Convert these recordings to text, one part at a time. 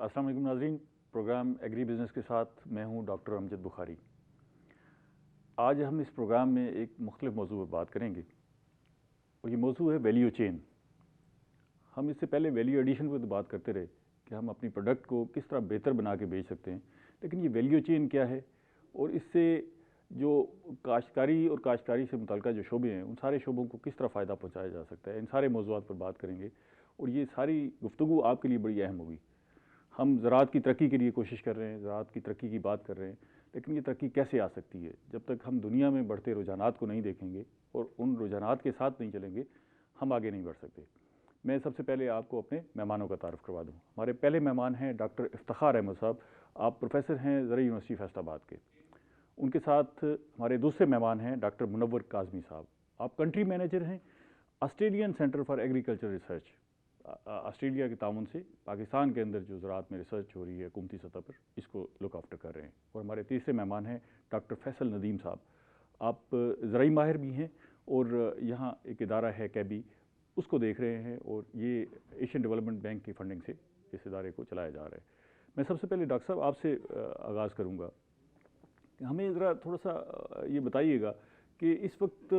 अस्सलाम वालेकुम नाज़रीन, प्रोग्राम एग्री बिज़नेस के साथ मैं हूं डॉक्टर अमजद बुखारी। आज हम इस प्रोग्राम में एक मुख्तलिफ मौजू पर बात करेंगे और ये मौजू है वैल्यू चेन। हम इससे पहले वैल्यू एडिशन पर तो बात करते रहे कि हम अपनी प्रोडक्ट को किस तरह बेहतर बना के बेच सकते हैं, लेकिन ये वैल्यू चेन क्या है और इससे जो काश्तकारी और काश्तकारी से मुतल्लिक़ जो शोबे हैं उन सारे शोबों को किस तरह फ़ायदा पहुँचाया जा सकता है, इन सारे मौज़ूआत पर बात करेंगे। और ये सारी गुफ्तगू आपके लिए बड़ी अहम होगी। हम ज़राअत की तरक्की के लिए कोशिश कर रहे हैं, ज़राअत की तरक्की की बात कर रहे हैं, लेकिन ये तरक्की कैसे आ सकती है? जब तक हम दुनिया में बढ़ते रुझानात को नहीं देखेंगे और उन रुझानात के साथ नहीं चलेंगे, हम आगे नहीं बढ़ सकते। मैं सबसे पहले आपको अपने मेहमानों का तारुफ़ करवा दूँ। हमारे पहले मेहमान हैं डॉक्टर इफ्तिखार अहमद साहब। आप प्रोफेसर हैं ज़रई यूनिवर्सिटी फैसलाबाद के। उनके साथ हमारे दूसरे मेहमान हैं डॉक्टर मुनव्वर काज़मी साहब। आप कंट्री मैनेजर हैं Australian centre for agriculture research. Australia के ताउन से पाकिस्तान के अंदर जो ज़राअत में रिसर्च हो रही है हुकूमती सतह पर, इसको लुक आफ्टर कर रहे हैं। और हमारे तीसरे मेहमान हैं डॉक्टर फैसल नदीम साहब। आप ज़राई माहिर भी हैं और यहाँ एक इदारा है कैबी, उसको देख रहे हैं और ये एशियन डेवलपमेंट बैंक की फंडिंग से इस इदारे को चलाया जा रहा है। मैं सबसे पहले डॉक्टर साहब आपसे आगाज़ करूँगा। हमें ज़रा थोड़ा सा ये बताइएगा कि इस वक्त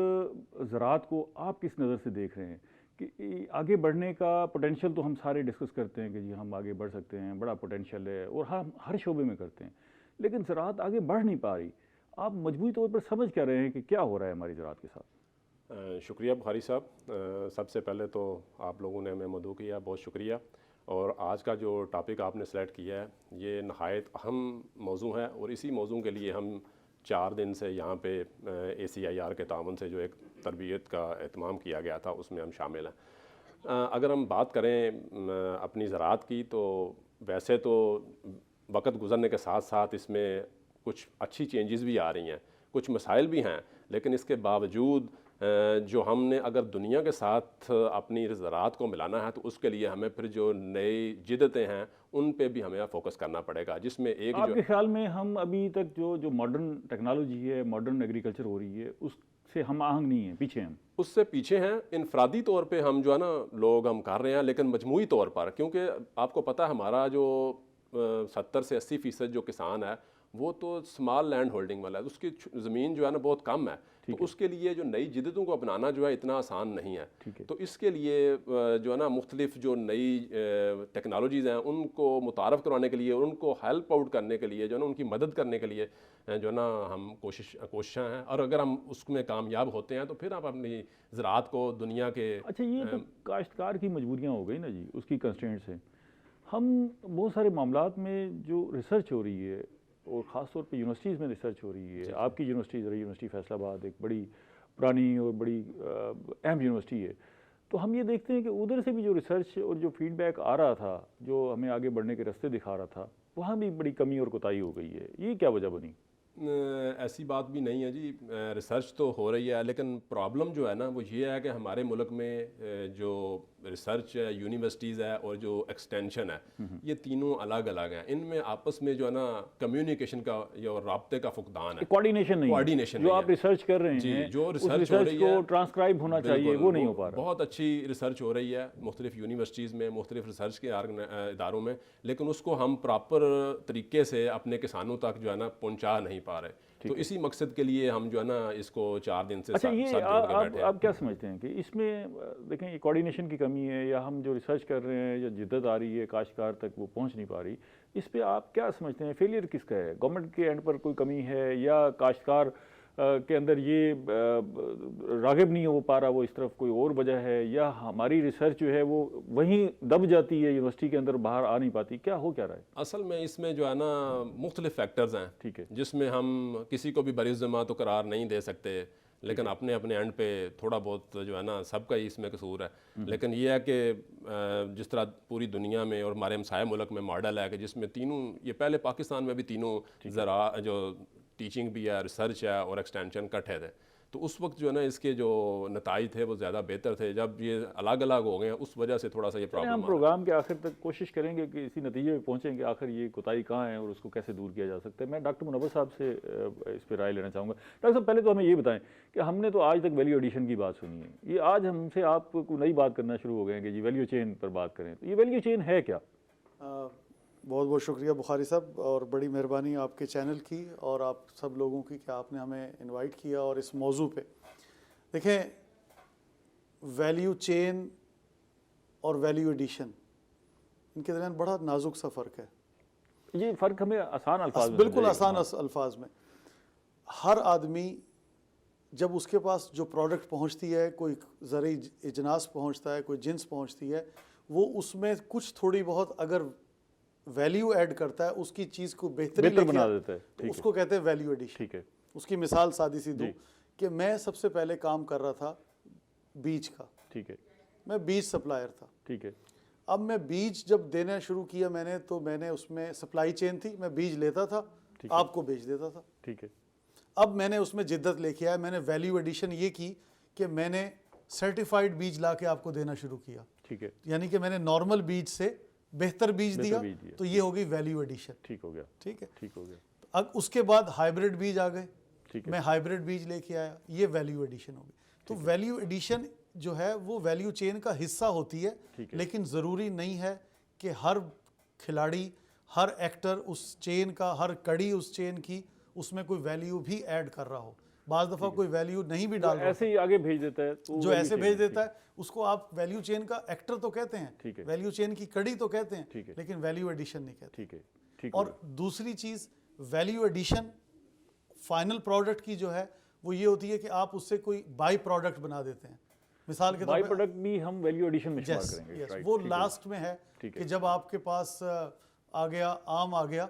ज़राअत को आप किस नज़र से देख रहे हैं कि आगे बढ़ने का पोटेंशियल तो हम सारे डिस्कस करते हैं कि जी हम आगे बढ़ सकते हैं, बड़ा पोटेंशियल है और हम हर शोबे में करते हैं, लेकिन ज़राअत आगे बढ़ नहीं पा रही। आप मजबूरी तौर पर समझ क्या रहे हैं कि क्या हो रहा है हमारी ज़राअत के साथ? शुक्रिया बुखारी साहब। सबसे पहले तो आप लोगों ने हमें मदऊ किया, बहुत शुक्रिया। और आज का जो टॉपिक आपने सेलेक्ट किया है ये नहायत अहम मौजू है और इसी मौजू के लिए हम 4 दिन से यहाँ पे ACIR के तावन से जो एक तरबियत का एहतमाम किया गया था उसमें हम शामिल हैं। अगर हम बात करें अपनी ज़राअत की, तो वैसे तो वक्त गुज़रने के साथ साथ इसमें कुछ अच्छी चेंजेस भी आ रही हैं, कुछ मसाइल भी हैं, लेकिन इसके बावजूद जो हमने अगर दुनिया के साथ अपनी ज़राअत को मिलाना है तो उसके लिए हमें फिर जो नई जिद्दतें हैं उन पे भी हमें फोकस करना पड़ेगा, जिसमें एक आपके ख्याल में हम अभी तक जो मॉडर्न टेक्नोलॉजी है, मॉडर्न एग्रीकल्चर हो रही है, उससे हम आहंग नहीं है, पीछे हैं? उससे पीछे हैं। इनफरादी तौर पे हम जो है ना लोग हम कर रहे हैं, लेकिन मजमूई तौर पर, क्योंकि आपको पता है हमारा जो 70 से 80% जो किसान है वो तो स्मॉल लैंड होल्डिंग वाला है, उसकी ज़मीन जो है ना बहुत कम है, तो उसके लिए जो नई जिद्दतों को अपनाना जो है इतना आसान नहीं है। तो इसके लिए जो है ना मुख्तलिफ जो नई टेक्नोलॉजीज़ हैं उनको मुतारफ़ करवाने के लिए, उनको हेल्प आउट करने के लिए, जो है ना उनकी मदद करने के लिए जो है ना हम कोशिशां हैं। और अगर हम उसमें कामयाब होते हैं तो फिर आप अपनी ज़राअत को दुनिया के अच्छा, ये तो काश्तकार की मजबूरियाँ हो गई ना जी, उसकी कंस्ट्रेंट्स हैं। हम बहुत सारे मामलात में जो रिसर्च हो रही है और ख़ास तौर पे यूनिवर्सिटीज़ में रिसर्च हो रही है, आपकी यूनिवर्सिटी ज़रई यूनिवर्सिटी फैसलाबाद एक बड़ी पुरानी और बड़ी अहम यूनिवर्सिटी है, तो हम ये देखते हैं कि उधर से भी जो रिसर्च और जो फीडबैक आ रहा था, जो हमें आगे बढ़ने के रास्ते दिखा रहा था, वहाँ भी बड़ी कमी और कोताही हो गई है। ये क्या वजह बनी? ऐसी बात भी नहीं है जी, रिसर्च तो हो रही है, लेकिन प्रॉब्लम जो है ना वो ये है कि हमारे मुल्क में जो रिसर्च है, यूनिवर्सिटीज़ है और जो एक्सटेंशन है, ये तीनों अलग अलग हैं। इनमें आपस में जो है ना कम्युनिकेशन का या राब्ते का फुकदान है, कोऑर्डिनेशन नहीं है। जो आप रिसर्च कर रहे हैं जो रिसर्च हो रही है को ट्रांसक्राइब होना चाहिए, वो नहीं हो पा रहा। बहुत अच्छी रिसर्च हो रही है मुख्तलिफ यूनिवर्सिटीज़ में, मुख्तलिफ रिसर्च के इदारों में, लेकिन उसको हम प्रॉपर तरीके से अपने किसानों तक जो है ना पहुँचा नहीं पा रहे। तो इसी मकसद के लिए हम जो है ना इसको 4 दिन से अच्छा, ये आप क्या समझते हैं कि इसमें देखें ये कोऑर्डिनेशन की कमी है या हम जो रिसर्च कर रहे हैं या जिद्दत आ रही है काश्तकार तक वो पहुंच नहीं पा रही, इस पे आप क्या समझते हैं फेलियर किसका है? गवर्नमेंट के एंड पर कोई कमी है या काश्तकार के अंदर ये राग़िब नहीं हो पा रहा, वो इस तरफ कोई और वजह है, या हमारी रिसर्च जो है वो वहीं दब जाती है यूनिवर्सिटी के अंदर, बाहर आ नहीं पाती? क्या हो क्या रहा है? असल में इसमें जो है ना मुख्तलिफ फैक्टर्स हैं, ठीक है, जिसमें हम किसी को भी बरिज़्ज़मा तो करार नहीं दे सकते, लेकिन अपने अपने एंड पे थोड़ा बहुत जो है ना सबका ही इसमें कसूर है। लेकिन यह है कि जिस तरह पूरी दुनिया में और हमारे हमसाया मुल्क में मॉडल है कि जिसमें तीनों, ये पहले पाकिस्तान में भी तीनों ज़रा जो टीचिंग भी है, रिसर्च है और एक्सटेंशन इकट्ठे थे, तो उस वक्त जो है ना इसके जो नताइज थे वो ज़्यादा बेहतर थे। जब ये अलग अलग हो गए हैं उस वजह से थोड़ा सा ये प्रॉब्लम। हम प्रोग्राम के आखिर तक कोशिश करेंगे कि इसी नतीजे में पहुँचें कि आखिर ये कोताही कहाँ है और उसको कैसे दूर किया जा सकता है। मैं डॉक्टर मुनव्वर साहब से इस पर राय लेना चाहूँगा। डॉक्टर साहब, पहले तो हमें ये बताएं कि हमने तो आज तक वैल्यू एडिशन की बात सुनी है, ये आज हमसे आप नई बात करना शुरू हो गए हैं कि जी वैल्यू चेन पर बात करें, तो ये वैल्यू चेन है क्या? बहुत बहुत शुक्रिया बुखारी साहब, और बड़ी मेहरबानी आपके चैनल की और आप सब लोगों की कि आपने हमें इनवाइट किया और इस मौजू पे। देखें, वैल्यू चेन और वैल्यू एडिशन, इनके दरमियान बड़ा नाजुक सा फ़र्क है। ये फ़र्क हमें आसान अल्फाज में बिल्कुल समझाइएगा। आसान अल्फाज में, हर आदमी जब उसके पास जो प्रोडक्ट पहुंचती है, कोई ज़रूरी इजनास पहुंचता है, कोई जिन्स पहुंचती है, वो उसमें कुछ थोड़ी बहुत अगर वैल्यू ऐड करता है, उसकी चीज़ को बेहतर बना देता है, तो उसको कहते हैं वैल्यू एडिशन। ठीक है। उसकी मिसाल सादी सी दूँ कि मैं सबसे पहले काम कर रहा था बीज का। ठीक है। मैं बीज सप्लायर था। ठीक है। अब मैं बीज जब देना शुरू किया मैंने, तो मैंने उसमें सप्लाई चेन थी, मैं बीज लेता था, आपको बेच देता था। ठीक है। अब मैंने उसमें जिद्दत लेके आया, मैंने वैल्यू एडिशन ये की कि मैंने सर्टिफाइड बीज ला के आपको देना शुरू किया। ठीक है। यानी कि मैंने नॉर्मल बीज से बेहतर बीज दिया, तो ये हो गई वैल्यू एडिशन। ठीक हो गया। ठीक है, ठीक हो गया। अब उसके बाद हाइब्रिड बीज आ गए, ठीक है। मैं हाइब्रिड बीज लेके आया, ये वैल्यू एडिशन हो गई। तो वैल्यू एडिशन जो है वो वैल्यू चेन का हिस्सा होती है, लेकिन ज़रूरी नहीं है कि हर खिलाड़ी, हर एक्टर उस चेन का, हर कड़ी उस चेन की, उसमें कोई वैल्यू भी ऐड कर रहा हो। बाज़ दफ़ा कोई वैल्यू नहीं भी डाल रहा, ऐसे ही आगे भेज देता है, तो जो ऐसे भेज देता है उसको आप वैल्यू चेन का एक्टर तो कहते हैं, वैल्यू चेन की कड़ी तो कहते हैं, लेकिन वैल्यू एडिशन नहीं कहते। ठीक है। ठीक। और दूसरी चीज़, वैल्यू एडिशन फाइनल प्रोडक्ट की जो है वो ये होती है कि आप उससे कोई बाई प्रोडक्ट बना देते हैं। मिसाल के तौर बाई पे प्रोडक्ट भी हम वैल्यू एडिशन में इस्तेमाल करेंगे। yes, वो लास्ट में है कि जब आपके पास आ गया आम आ गया,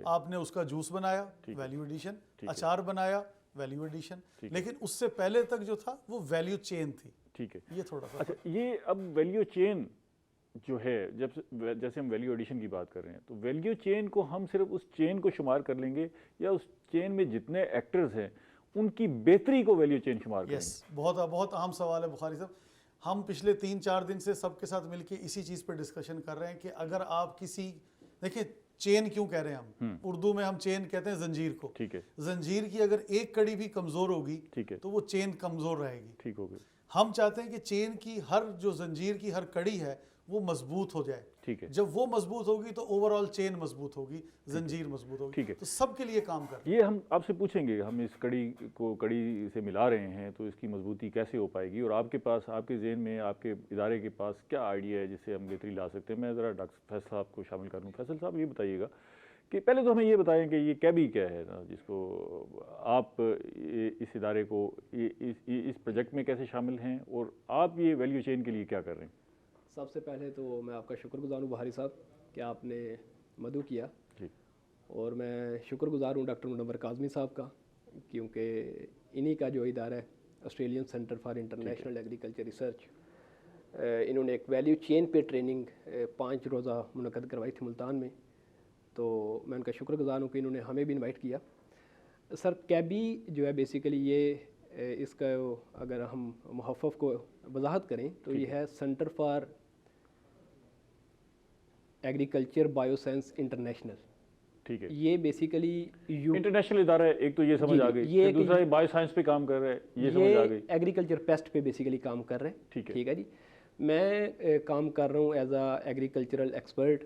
आपने उसका जूस बनाया, वैल्यू एडिशन, अचार बनाया, वैल्यू एडिशन, लेकिन उससे पहले तक जो था वो वैल्यू चेन थी। ठीक है। ये थोड़ा सा अच्छा, ये अब वैल्यू चेन जो है, जैसे हम वैल्यू एडिशन की बात कर रहे हैं, तो वैल्यू चेन को हम सिर्फ उस चेन को शुमार कर लेंगे या उस चेन में जितने एक्टर्स हैं उनकी बेहतरी को वैल्यू चेन शुमार करेंगे? यस, बहुत बहुत अहम सवाल है बुखारी साहब। हम पिछले 3-4 दिन से सबके साथ मिलके इसी चीज़ पर डिस्कशन कर रहे हैं कि अगर आप किसी, देखिए चेन क्यों कह रहे हैं हम, उर्दू में हम चेन कहते हैं जंजीर को। ठीक है। जंजीर की अगर एक कड़ी भी कमज़ोर होगी, ठीक है, तो वो चेन कमज़ोर रहेगी। ठीक हो गई। हम चाहते हैं कि चेन की हर जो जंजीर की हर कड़ी है वो मजबूत हो जाए। ठीक है। जब वो मजबूत होगी तो ओवरऑल चेन मजबूत होगी, जंजीर मजबूत होगी। ठीक है। तो सबके लिए काम कर रहे हैं। ये हम आपसे पूछेंगे, हम इस कड़ी को कड़ी से मिला रहे हैं तो इसकी मजबूती कैसे हो पाएगी, और आपके पास, आपके ज़हन में, आपके इदारे के पास क्या आइडिया है जिससे हम बेहतरी ला सकते हैं। मैं ज़रा डॉक्टर फैसल साहब को शामिल कर लूँ। फैसल साहब, ये बताइएगा कि पहले तो हमें ये बताएं कि ये कैबी क्या है ना, जिसको आप इस इदारे को इस प्रोजेक्ट में कैसे शामिल हैं, और आप ये वैल्यू चेन के लिए क्या कर रहे हैं? सबसे पहले तो मैं आपका शुक्रगुजार हूँ बुखारी साहब कि आपने मदऊ किया जी। और मैं शुक्रगुजार हूँ डॉक्टर मुनव्वर काज़मी साहब का, क्योंकि इन्हीं का जो इदारा है Australian centre for international agriculture research, इन्होंने एक वैल्यू चेन पे ट्रेनिंग 5 रोज़ा मुनक़द करवाई थी मुल्तान में। तो मैं उनका शुक्रगुजार हूँ कि इन्होंने हमें भी इनवाइट किया। सर, कैबी जो है बेसिकली ये इसका अगर हम मुहफ़्फ़फ़ को वजाहत करें तो ये है centre for agriculture bioscience international. ठीक है। ये बेसिकली इंटरनेशनल इदारा है, एक तो ये समझ आ गई, ये दूसरा बायो साइंस पे काम कर रहा है, ये समझ आ गई। एग्रीकल्चर पेस्ट पे बेसिकली काम कर रहे हैं। ठीक है जी। मैं काम कर रहा हूँ एज आ एग्रीकल्चरल एक्सपर्ट।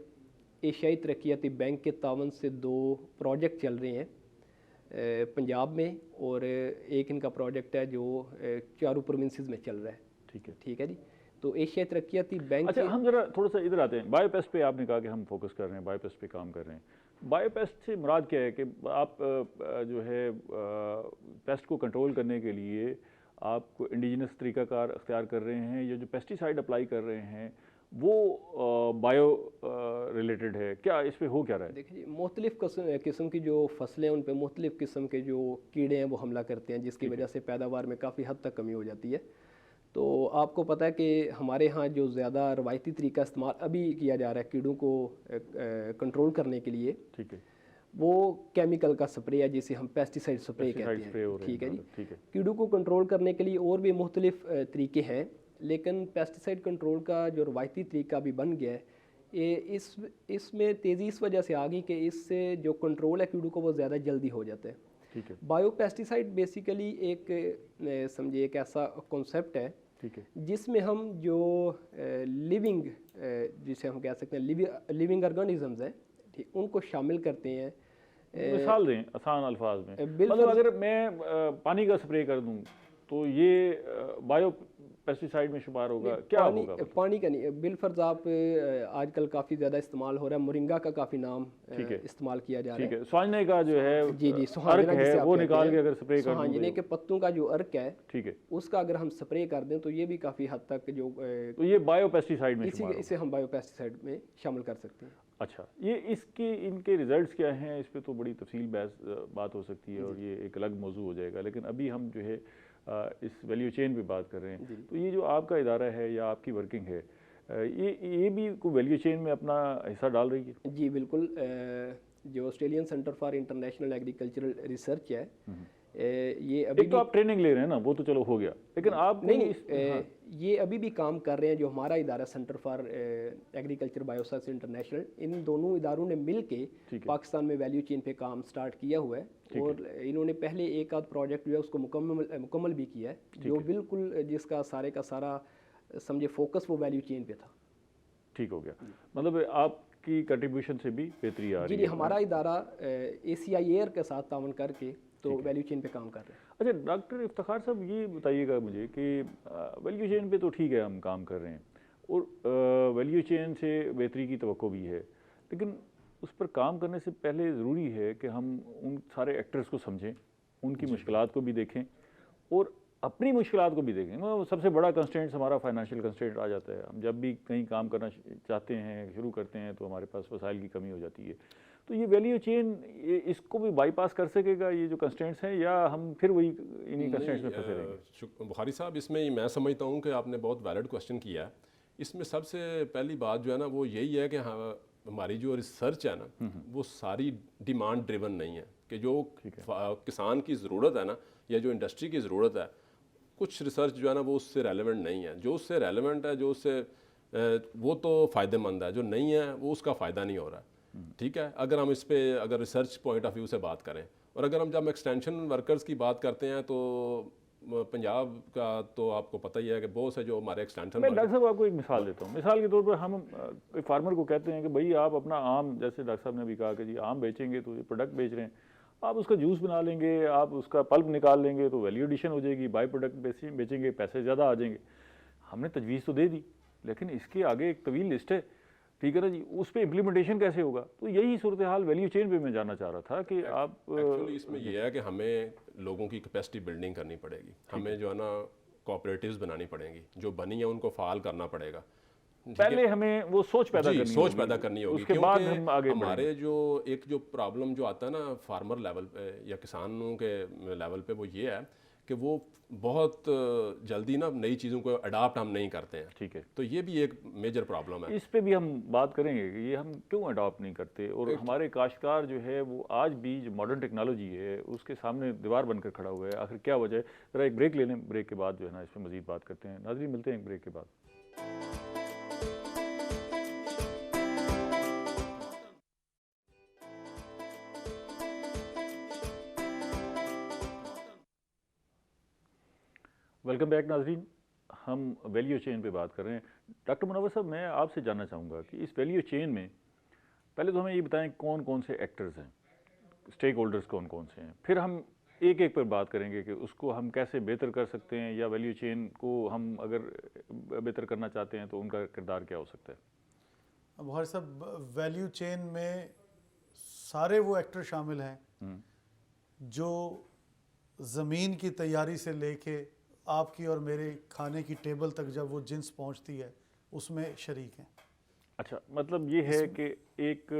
एशियाई तरक्याती बैंक के तावन से 2 प्रोजेक्ट चल रहे हैं पंजाब में, और एक इनका प्रोजेक्ट है जो 4 प्रोविंसेस में चल रहा है। ठीक है। ठीक है जी। तो एशियाई तरक्याती बैंक। अच्छा, हम जरा थोड़ा सा इधर आते हैं। बायोपेस्ट पे आपने कहा कि हम फोकस कर रहे हैं, बायोपेस्ट पे काम कर रहे हैं। बायोपेस्ट से मुराद क्या है कि आप जो है पेस्ट को कंट्रोल करने के लिए आप इंडिजिनस तरीक़ाकार अख्तियार कर रहे हैं, या जो पेस्टिसाइड अप्लाई कर रहे हैं वो बायो रिलेटेड है, क्या इस पे हो क्या रहा है? देखिए, मुख्तलिफ़ किस्म की जो फसलें हैं उन पे मुख्तलिफ़ किस्म के जो कीड़े हैं वो हमला करते हैं, जिसकी वजह से पैदावार में काफ़ी हद तक कमी हो जाती है। तो आपको पता है कि हमारे यहाँ जो ज़्यादा रवायती तरीका इस्तेमाल अभी किया जा रहा है कीड़ों को कंट्रोल करने के लिए, ठीक है, वो केमिकल का स्प्रे है जिसे हम पेस्टिसाइड स्प्रे कहते हैं। ठीक है जी। कीड़ों को कंट्रोल करने के लिए और भी मुख्तलिफ़ तरीके हैं, लेकिन पेस्टिसाइड कंट्रोल का जो रवायती तरीका भी बन गया है, ये इसमें तेज़ी इस वजह से आ गई कि इससे जो कंट्रोल है कीड़ों को वो ज़्यादा जल्दी हो जाता है। ठीक है। बायो पेस्टिसाइड बेसिकली एक समझिए एक ऐसा कॉन्सेप्ट है, ठीक है, जिसमें हम जो लिविंग जिसे हम कह सकते हैं लिविंग ऑर्गेनिजम्स हैं, ठीक, उनको शामिल करते हैं। मिसाल दें आसान अल्फाज में, बिल्कुल। मतलब अगर मैं पानी का स्प्रे कर दूं तो ये बायो पेस्टिसाइड में शुमार होगा, क्या होगा? पानी का नहीं, बिलफर्ज आप आजकल काफ़ी ज़्यादा इस्तेमाल हो रहा है, मोरिंगा का काफ़ी नाम इस्तेमाल किया जा रहा है। ठीक है, सुहांजने का जो है जी अर्क सुहांजना जिसे है आप वो कहते निकाल हैं, के अगर स्प्रे कर दूं सुहांजने के पत्तों का जो अर्क है, ठीक है, उसका अगर हम स्प्रे कर दें तो ये भी काफ़ी हद तक जो तो ये बायो पेस्टिसाइड में शुमार इसे हम बायो पेस्टिसाइड में शामिल कर सकते हैं। अच्छा, ये इसके इनके रिजल्ट्स क्या हैं, इस पे तो बड़ी तफसील बात हो सकती है और ये एक अलग मौजू हो जाएगा, लेकिन अभी हम जो है इस वैल्यू चेन पे बात कर रहे हैं। तो ये जो आपका इदारा है या आपकी वर्किंग है, ये भी कोई वैल्यू चेन में अपना हिस्सा डाल रही है? जी बिल्कुल। जो Australian centre for international agricultural research है, ये अभी एक तो आप ट्रेनिंग ले रहे हैं ना, वो तो चलो हो गया, लेकिन आप नहीं, ये अभी भी काम कर रहे हैं। जो हमारा इदारा centre for agriculture bioscience international, इन दोनों इदारों ने मिल के पाकिस्तान में वैल्यू चेन पे काम स्टार्ट किया हुआ है और इन्होंने पहले एक आध प्रोजेक्ट जो है उसको मुकम्मल भी किया है, जो बिल्कुल जिसका सारे का सारा समझे फोकस वो वैल्यू चेन पे था। ठीक हो गया, मतलब आपकी कंट्रीब्यूशन से भी बेहतरी आ रही है। जी, हमारा इदारा ACI के साथ तावन करके तो वैल्यू चेन पे काम कर रहे हैं। अच्छा डॉक्टर इफ्तिखार साहब, ये बताइएगा मुझे कि वैल्यू चेन पे तो ठीक है हम काम कर रहे हैं और वैल्यू चेन से बेहतरी की तवक्को भी है, लेकिन उस पर काम करने से पहले ज़रूरी है कि हम उन सारे एक्टर्स को समझें, उनकी मुश्किलात को भी देखें और अपनी मुश्किलात को भी देखें। मतलब सबसे बड़ा कंस्ट्रेंट हमारा फाइनेंशियल कंस्ट्रेंट आ जाता है। हम जब भी कहीं काम करना चाहते हैं, शुरू करते हैं, तो हमारे पास वसाइल की कमी हो जाती है। तो ये वैल्यू चेन इसको भी बाईपास कर सकेगा, ये जो कंस्ट्रेंट्स हैं, या हम फिर वही इन्हीं कंस्ट्रेंट्स में फंसे रहेंगे? बुखारी साहब, इसमें मैं समझता हूँ कि आपने बहुत वैलिड क्वेश्चन किया है। इसमें सबसे पहली बात जो है ना वो यही है कि हमारी जो रिसर्च है ना वो सारी डिमांड ड्रिवन नहीं है, कि जो किसान की ज़रूरत है ना या जो इंडस्ट्री की ज़रूरत है, कुछ रिसर्च जो है ना वो उससे रेलेवेंट नहीं है। जो उससे रेलेवेंट है, जो उससे वो तो फ़ायदेमंद है, जो नहीं है वो उसका फ़ायदा नहीं हो रहा है। ठीक है, अगर हम इस पे अगर रिसर्च पॉइंट ऑफ व्यू से बात करें और अगर हम जब एक्सटेंशन वर्कर्स की बात करते हैं तो पंजाब का तो आपको पता ही है कि बहुत से जो हमारे एक्सटेंशन। मैं डॉक्टर साहब आपको एक मिसाल देता हूँ। मिसाल के तौर पर हम कोई फार्मर को कहते हैं कि भाई आप अपना आम, जैसे डॉक्टर साहब ने भी कहा कि जी आम बेचेंगे तो ये प्रोडक्ट बेच रहे हैं, आप उसका जूस बना लेंगे, आप उसका पल्प निकाल लेंगे तो वैल्यू एडिशन हो जाएगी, बाई प्रोडक्ट बेचेंगे, पैसे ज़्यादा आ जाएंगे। हमने तजवीज़ तो दे दी, लेकिन इसके आगे एक तवील लिस्ट है, ठीक है ना जी, उस पर इम्प्लीमेंटेशन कैसे होगा? तो यही सूरत हाल वैल्यू चेन पे मैं जानना चाह रहा था कि आप एक्चुअली इसमें यह है कि हमें लोगों की कैपेसिटी बिल्डिंग करनी पड़ेगी, हमें जो है ना कोऑपरेटिव्स बनानी पड़ेंगी, जो बनी है उनको फाल करना पड़ेगा। पहले हमें वो सोच पैदा करनी होगी, उसके बाद हम आगे हमारे जो प्रॉब्लम जो आता है ना फार्मर लेवल पे या किसानों के लेवल पे, वो ये है कि वो बहुत जल्दी ना नई चीज़ों को अडाप्ट हम नहीं करते हैं। ठीक है, तो ये भी एक मेजर प्रॉब्लम है। इस पे भी हम बात करेंगे कि ये हम क्यों अडॉप्ट नहीं करते, और हमारे काश्तकार जो है वो आज भी जो मॉडर्न टेक्नोलॉजी है उसके सामने दीवार बनकर खड़ा हुआ है। आखिर क्या वजह है? ज़रा एक ब्रेक ले लें, ब्रेक के बाद जो है ना इस पर मज़ीद बात करते हैं। नाज़रीन, मिलते हैं एक ब्रेक के बाद। वेलकम बैक नाज़रीन, हम वैल्यू चेन पे बात कर रहे हैं। डॉक्टर मुनव्वर साहब, मैं आपसे जानना चाहूँगा कि इस वैल्यू चेन में पहले तो हमें ये बताएं कौन कौन से एक्टर्स हैं, स्टेक होल्डर्स कौन कौन से हैं, फिर हम एक एक पर बात करेंगे कि उसको हम कैसे बेहतर कर सकते हैं, या वैल्यू चेन को हम अगर बेहतर करना चाहते हैं तो उनका किरदार क्या हो सकता है। बुखारी साहब, वैल्यू चेन में सारे वो एक्टर शामिल हैं जो ज़मीन की तैयारी से लेके आपकी और मेरे खाने की टेबल तक जब वो जिन्स पहुंचती है उसमें शरीक हैं। अच्छा, मतलब ये है कि एक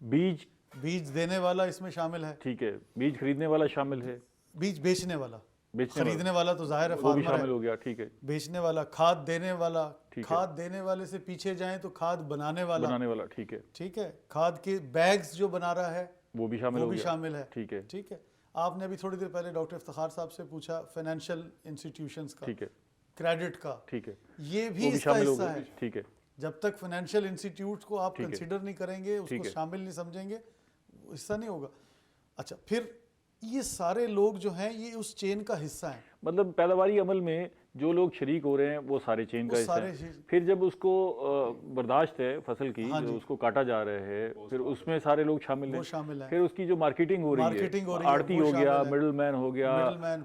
बीज देने वाला इसमें शामिल है, ठीक है, बीज खरीदने वाला शामिल है, बीज बेचने वाला, खरीदने वाला तो जाहिर है वो भी फार्मर शामिल हो गया, ठीक है, बेचने वाला, खाद देने वाला, खाद देने वाले से पीछे जाएं तो खाद बनाने वाला, ठीक है, खाद के बैग्स जो बना रहा है वो भी शामिल है, ठीक है। आपने अभी थोड़ी देर पहले डॉक्टर इफ्तिखार साहब से पूछा फाइनेंशियल इंस्टीट्यूशंस का, ठीक है, क्रेडिट का, ठीक है, ये भी इसका हिस्सा है, ठीक है। जब तक फाइनेंशियल इंस्टीट्यूट को आप कंसीडर नहीं करेंगे, उसको शामिल नहीं समझेंगे, हिस्सा नहीं होगा। अच्छा, फिर ये सारे लोग जो हैं ये उस चेन का हिस्सा हैं। मतलब पैदावारी अमल में जो लोग शरीक हो रहे हैं वो सारे चेन का वो हिस्सा सारे है। चीज़- फिर जब उसको बर्दाश्त है फसल की, हाँ जो जी। उसको काटा जा रहा है, फिर उसमें सारे लोग शामिल वो हैं। शामिल हैं। फिर उसकी जो मार्केटिंग हो रही मार्केटिंग हो है, रही है, आड़ती वो हो गया, शामिल है। मिडलमैन हो गया, मिडलमैन,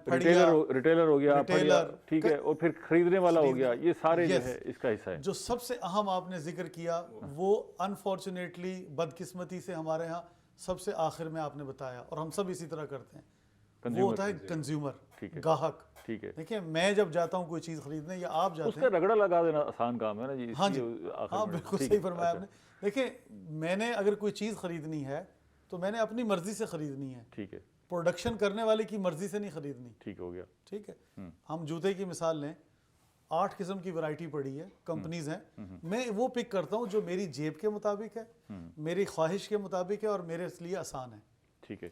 रिटेलर हो गया, रिटेलर, फड़िया, ठीक है, और फिर खरीदने वाला हो गया, ये सारे जो Yes. है इसका हिस्सा है। जो सबसे अहम आपने जिक्र किया वो अनफॉर्चुनेटली बदकिस्मती से हमारे यहाँ सबसे आखिर में आपने बताया, और हम सब इसी तरह करते हैं, वो Consumer, होता है कंज्यूमर, ठीक है। ग्राहक। ठीक है, देखिए, मैं जब जाता हूँ कोई चीज़ खरीदने या आप जाते उसका हैं, रगड़ा लगा देना आसान काम है ना जी। हाँ जी, इसलिए आखिर हाँ में- बिल्कुल ठीक सही है, फरमाया अच्छा, आपने। देखिए, मैंने अगर कोई चीज़ खरीदनी है तो मैंने अपनी मर्जी से खरीदनी है, ठीक है, प्रोडक्शन करने वाले की मर्जी से नहीं खरीदनी। ठीक हो गया। ठीक है, हम जूते की मिसाल लें, 8 किस्म की वैरायटी पड़ी है, कंपनीज हैं, मैं वो पिक करता हूँ जो मेरी जेब के मुताबिक है, मेरी ख्वाहिश के मुताबिक है और मेरे लिए आसान है। ठीक है,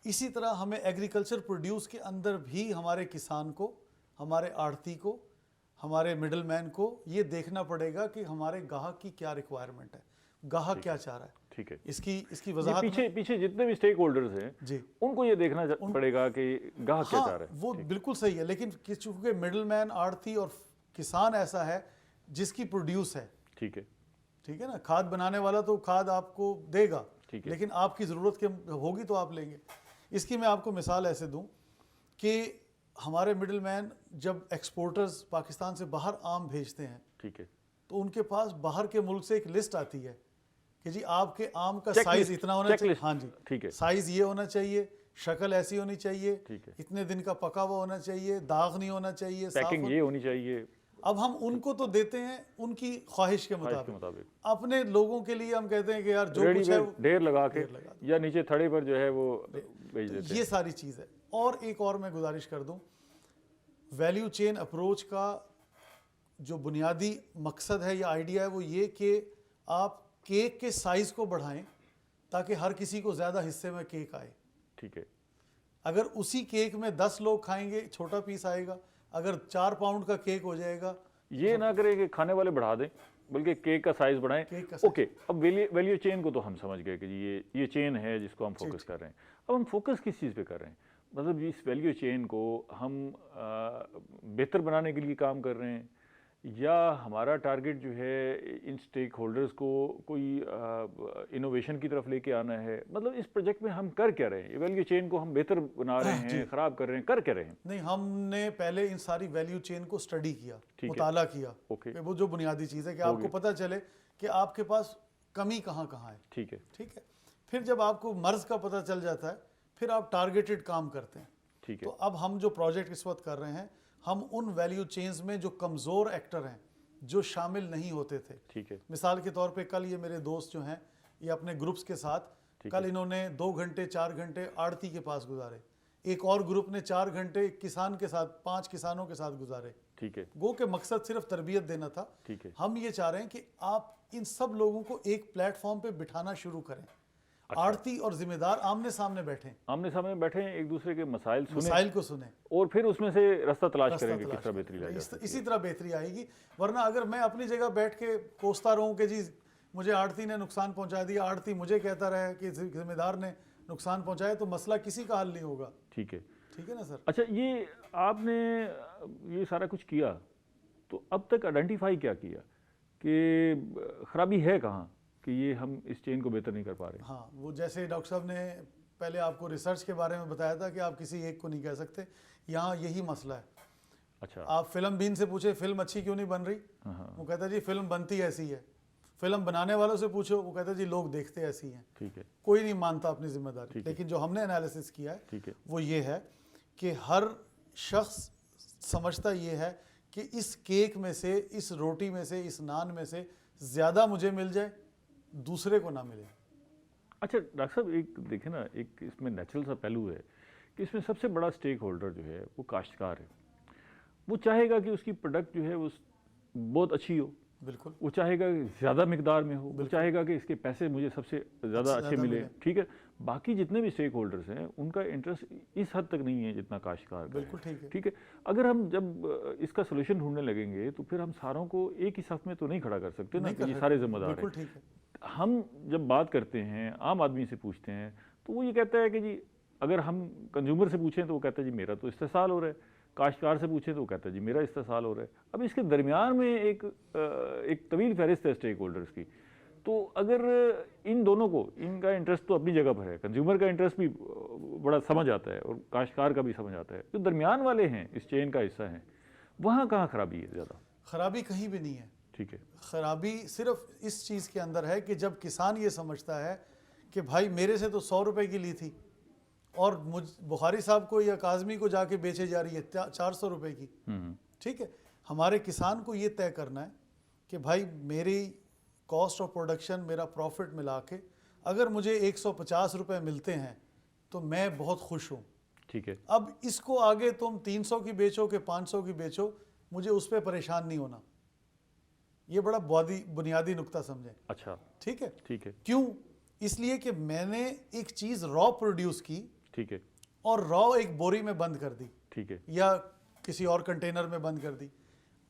इसी तरह हमें एग्रीकल्चर प्रोड्यूस के अंदर भी हमारे किसान को, हमारे आड़ती को, हमारे मिडलमैन को ये देखना पड़ेगा कि हमारे गाहक की क्या रिक्वायरमेंट है, गाहक क्या चाह रहा है। ठीक है। इसकी ये वजाहत पीछे पीछे जितने भी स्टेक होल्डर्स हैं, जी, उनको ये देखना पड़ेगा कि ग्राहक क्या हाँ चाह रहा है। वो बिल्कुल सही है, लेकिन चूंकि मिडलमैन, आड़ती और किसान ऐसा है जिसकी प्रोड्यूस है, ठीक है, ठीक है ना, खाद बनाने वाला तो खाद आपको देगा, ठीक है। लेकिन आपकी ज़रूरत के होगी तो आप लेंगे। इसकी मैं आपको मिसाल ऐसे दूं कि हमारे मिडलमैन जब एक्सपोर्टर्स पाकिस्तान से बाहर आम भेजते हैं ठीक है, तो उनके पास बाहर के मुल्क से एक लिस्ट आती है कि जी आपके आम का Checklist, साइज इतना होना चाहिए, checklist, हाँ जी, ठीक है, साइज ये होना चाहिए, शक्ल ऐसी होनी चाहिए, ठीक है, इतने दिन का पका हुआ होना चाहिए, दाग नहीं होना चाहिए, साफ पैकिंग ये होनी चाहिए अब हम उनको तो देते हैं उनकी ख्वाहिश के ख्वाहिश के मुताबिक, मुताबिक। अपने लोगों के लिए हम कहते हैं कि यार जो रेडी कुछ है वो- ढेर लगा के ढेर लगा दो। या नीचे थड़े पर जो है वो भेज देते हैं। ये सारी चीज़ है। और एक और मैं गुजारिश कर दूं, वैल्यू चेन अप्रोच का जो बुनियादी मकसद है या आइडिया है वो ये कि आप केक के साइज़ को बढ़ाएं ताकि हर किसी को ज़्यादा हिस्से में केक आए। ठीक है, अगर उसी केक में 10 लोग खाएंगे छोटा पीस आएगा, अगर 4 पाउंड का केक हो जाएगा। ये ना करें कि खाने वाले बढ़ा दें, बल्कि केक का साइज बढ़ाएं। केक का size। ओके, अब वैल्यू चेन को तो हम समझ गए कि जी ये चेन है जिसको हम फोकस कर रहे हैं। अब हम फोकस किस चीज़ पे कर रहे हैं? मतलब इस वैल्यू चेन को हम बेहतर बनाने के लिए काम कर रहे हैं, या हमारा टारगेट जो है इन स्टेक होल्डर्स को कोई इनोवेशन की तरफ लेके आना है? मतलब इस प्रोजेक्ट में हम कर क्या रहे हैं? वैल्यू चेन को हम बेहतर बना रहे हैं, ख़राब कर रहे हैं, कर क्या रहे हैं? नहीं, हमने पहले इन सारी वैल्यू चेन को स्टडी किया, ठीक है। मुताला किया, ओके। कि वो जो बुनियादी चीज़ है कि आपको पता चले कि आपके पास कमी कहाँ कहाँ है। ठीक है, ठीक है, फिर जब आपको मर्ज का पता चल जाता है फिर आप टारगेटेड काम करते हैं। ठीक तो है, अब हम जो प्रोजेक्ट इस वक्त कर रहे हैं, हम उन वैल्यू चेन्स में जो कमज़ोर एक्टर हैं, जो शामिल नहीं होते थे, ठीक है, मिसाल के तौर पे कल ये मेरे दोस्त जो हैं, ये अपने ग्रुप्स के साथ कल इन्होंने 2 घंटे 4 घंटे आड़ती के पास गुजारे, एक और ग्रुप ने 4 घंटे किसान के साथ, 5 किसानों के साथ गुजारे। ठीक है, गो के मकसद सिर्फ तरबियत देना था। ठीक है। हम ये चाह रहे हैं कि आप इन सब लोगों को एक प्लेटफॉर्म पे बिठाना शुरू करें। आड़ती और जिम्मेदार आमने सामने बैठें, आमने सामने बैठे हैं, एक दूसरे के मसाइल सुने मसाइल को सुने, और फिर उसमें से रास्ता तलाश रास्ता करेंगे तलाश किस तरह करें। बेहतरी लाई जा सकती है। इसी तरह बेहतरी आएगी। वरना अगर मैं अपनी जगह बैठ के कोसता रहूं कि जी मुझे आड़ती ने नुकसान पहुंचा दिया, आड़ती मुझे कहता रहे कि जिम्मेदार ने नुकसान पहुंचाया, तो मसला किसी का हल नहीं होगा। ठीक है, ठीक है ना सर? अच्छा, ये आपने ये सारा कुछ किया, तो अब तक आइडेंटिफाई क्या किया कि खराबी है कहाँ कि ये हम इस चेन को बेहतर नहीं कर पा रहे? हाँ, वो जैसे डॉक्टर साहब ने पहले आपको रिसर्च के बारे में बताया था कि आप किसी एक को नहीं कह सकते, यहाँ यही मसला है। अच्छा, आप फिल्म बीन से पूछे फिल्म अच्छी क्यों नहीं बन रही, हाँ, वो कहता है जी फिल्म बनती ऐसी है। फिल्म बनाने वालों से पूछो, वो कहता है जी लोग देखते ऐसी हैं। ठीक है, कोई नहीं मानता अपनी जिम्मेदारी। ठीक है। लेकिन जो हमने एनालिसिस किया है ठीक है, वो ये है कि हर शख्स समझता ये है कि इस केक में से, इस रोटी में से, इस नान में से ज़्यादा मुझे मिल जाए, दूसरे को ना मिले। अच्छा डॉक्टर साहब, एक देखें ना, एक इसमें नेचुरल सा पहलू है कि इसमें सबसे बड़ा स्टेक होल्डर जो है वो काश्तकार है। वो चाहेगा कि उसकी प्रोडक्ट जो है वो बहुत अच्छी हो, बिल्कुल, वो चाहेगा कि ज़्यादा मिकदार में हो, वो चाहेगा कि इसके पैसे मुझे सबसे ज़्यादा अच्छे मिले। ठीक है, बाकी जितने भी स्टेक होल्डर्स हैं उनका इंटरेस्ट इस हद तक नहीं है जितना काश्तकार का है। बिल्कुल ठीक है। ठीक है, अगर हम जब इसका सोल्यूशन ढूंढने लगेंगे तो फिर हम सारों को एक ही सफ में तो नहीं खड़ा कर सकते ना नहीं कि कर ये सकते। सारे जिम्मेदार बिल्कुल हैं। ठीक है। हम जब बात करते हैं, आम आदमी से पूछते हैं, तो वो ये कहता है कि जी अगर हम कंज्यूमर से पूछें तो वो कहता है जी मेरा तो इस्तेसाल हो रहा है, काश्तकार से पूछे तो वो कहता है जी मेरा इतना साल हो रहा है। अब इसके दरमियान में एक तवील फहरिस्त है स्टेक होल्डर्स की। तो अगर इन दोनों को, इनका इंटरेस्ट तो अपनी जगह पर है, कंज्यूमर का इंटरेस्ट भी बड़ा समझ आता है और काश्तकार का भी समझ आता है, जो दरमियान वाले हैं इस चेन का हिस्सा हैं, वहाँ कहाँ खराबी है ज़्यादा? खराबी कहीं भी नहीं है। ठीक है, खराबी सिर्फ इस चीज़ के अंदर है कि जब किसान ये समझता है कि भाई मेरे से तो 100 रुपए की ली थी और मुझ बुखारी साहब को या काजमी को जाके बेचे जा रही है 400 रुपए की। ठीक है, हमारे किसान को ये तय करना है कि भाई मेरी कॉस्ट ऑफ प्रोडक्शन, मेरा प्रॉफिट मिला के अगर मुझे 150 रुपए मिलते हैं तो मैं बहुत खुश हूँ। ठीक है, अब इसको आगे तुम 300 की बेचो कि 500 की बेचो, मुझे उस पर परेशान नहीं होना। ये बड़ा बुनियादी नुक्ता समझें। अच्छा, ठीक है, ठीक है, क्यों? इसलिए कि मैंने एक चीज़ रॉ प्रोड्यूस की, ठीक है, और रॉ एक बोरी में बंद कर दी, ठीक है, या किसी और कंटेनर में बंद कर दी।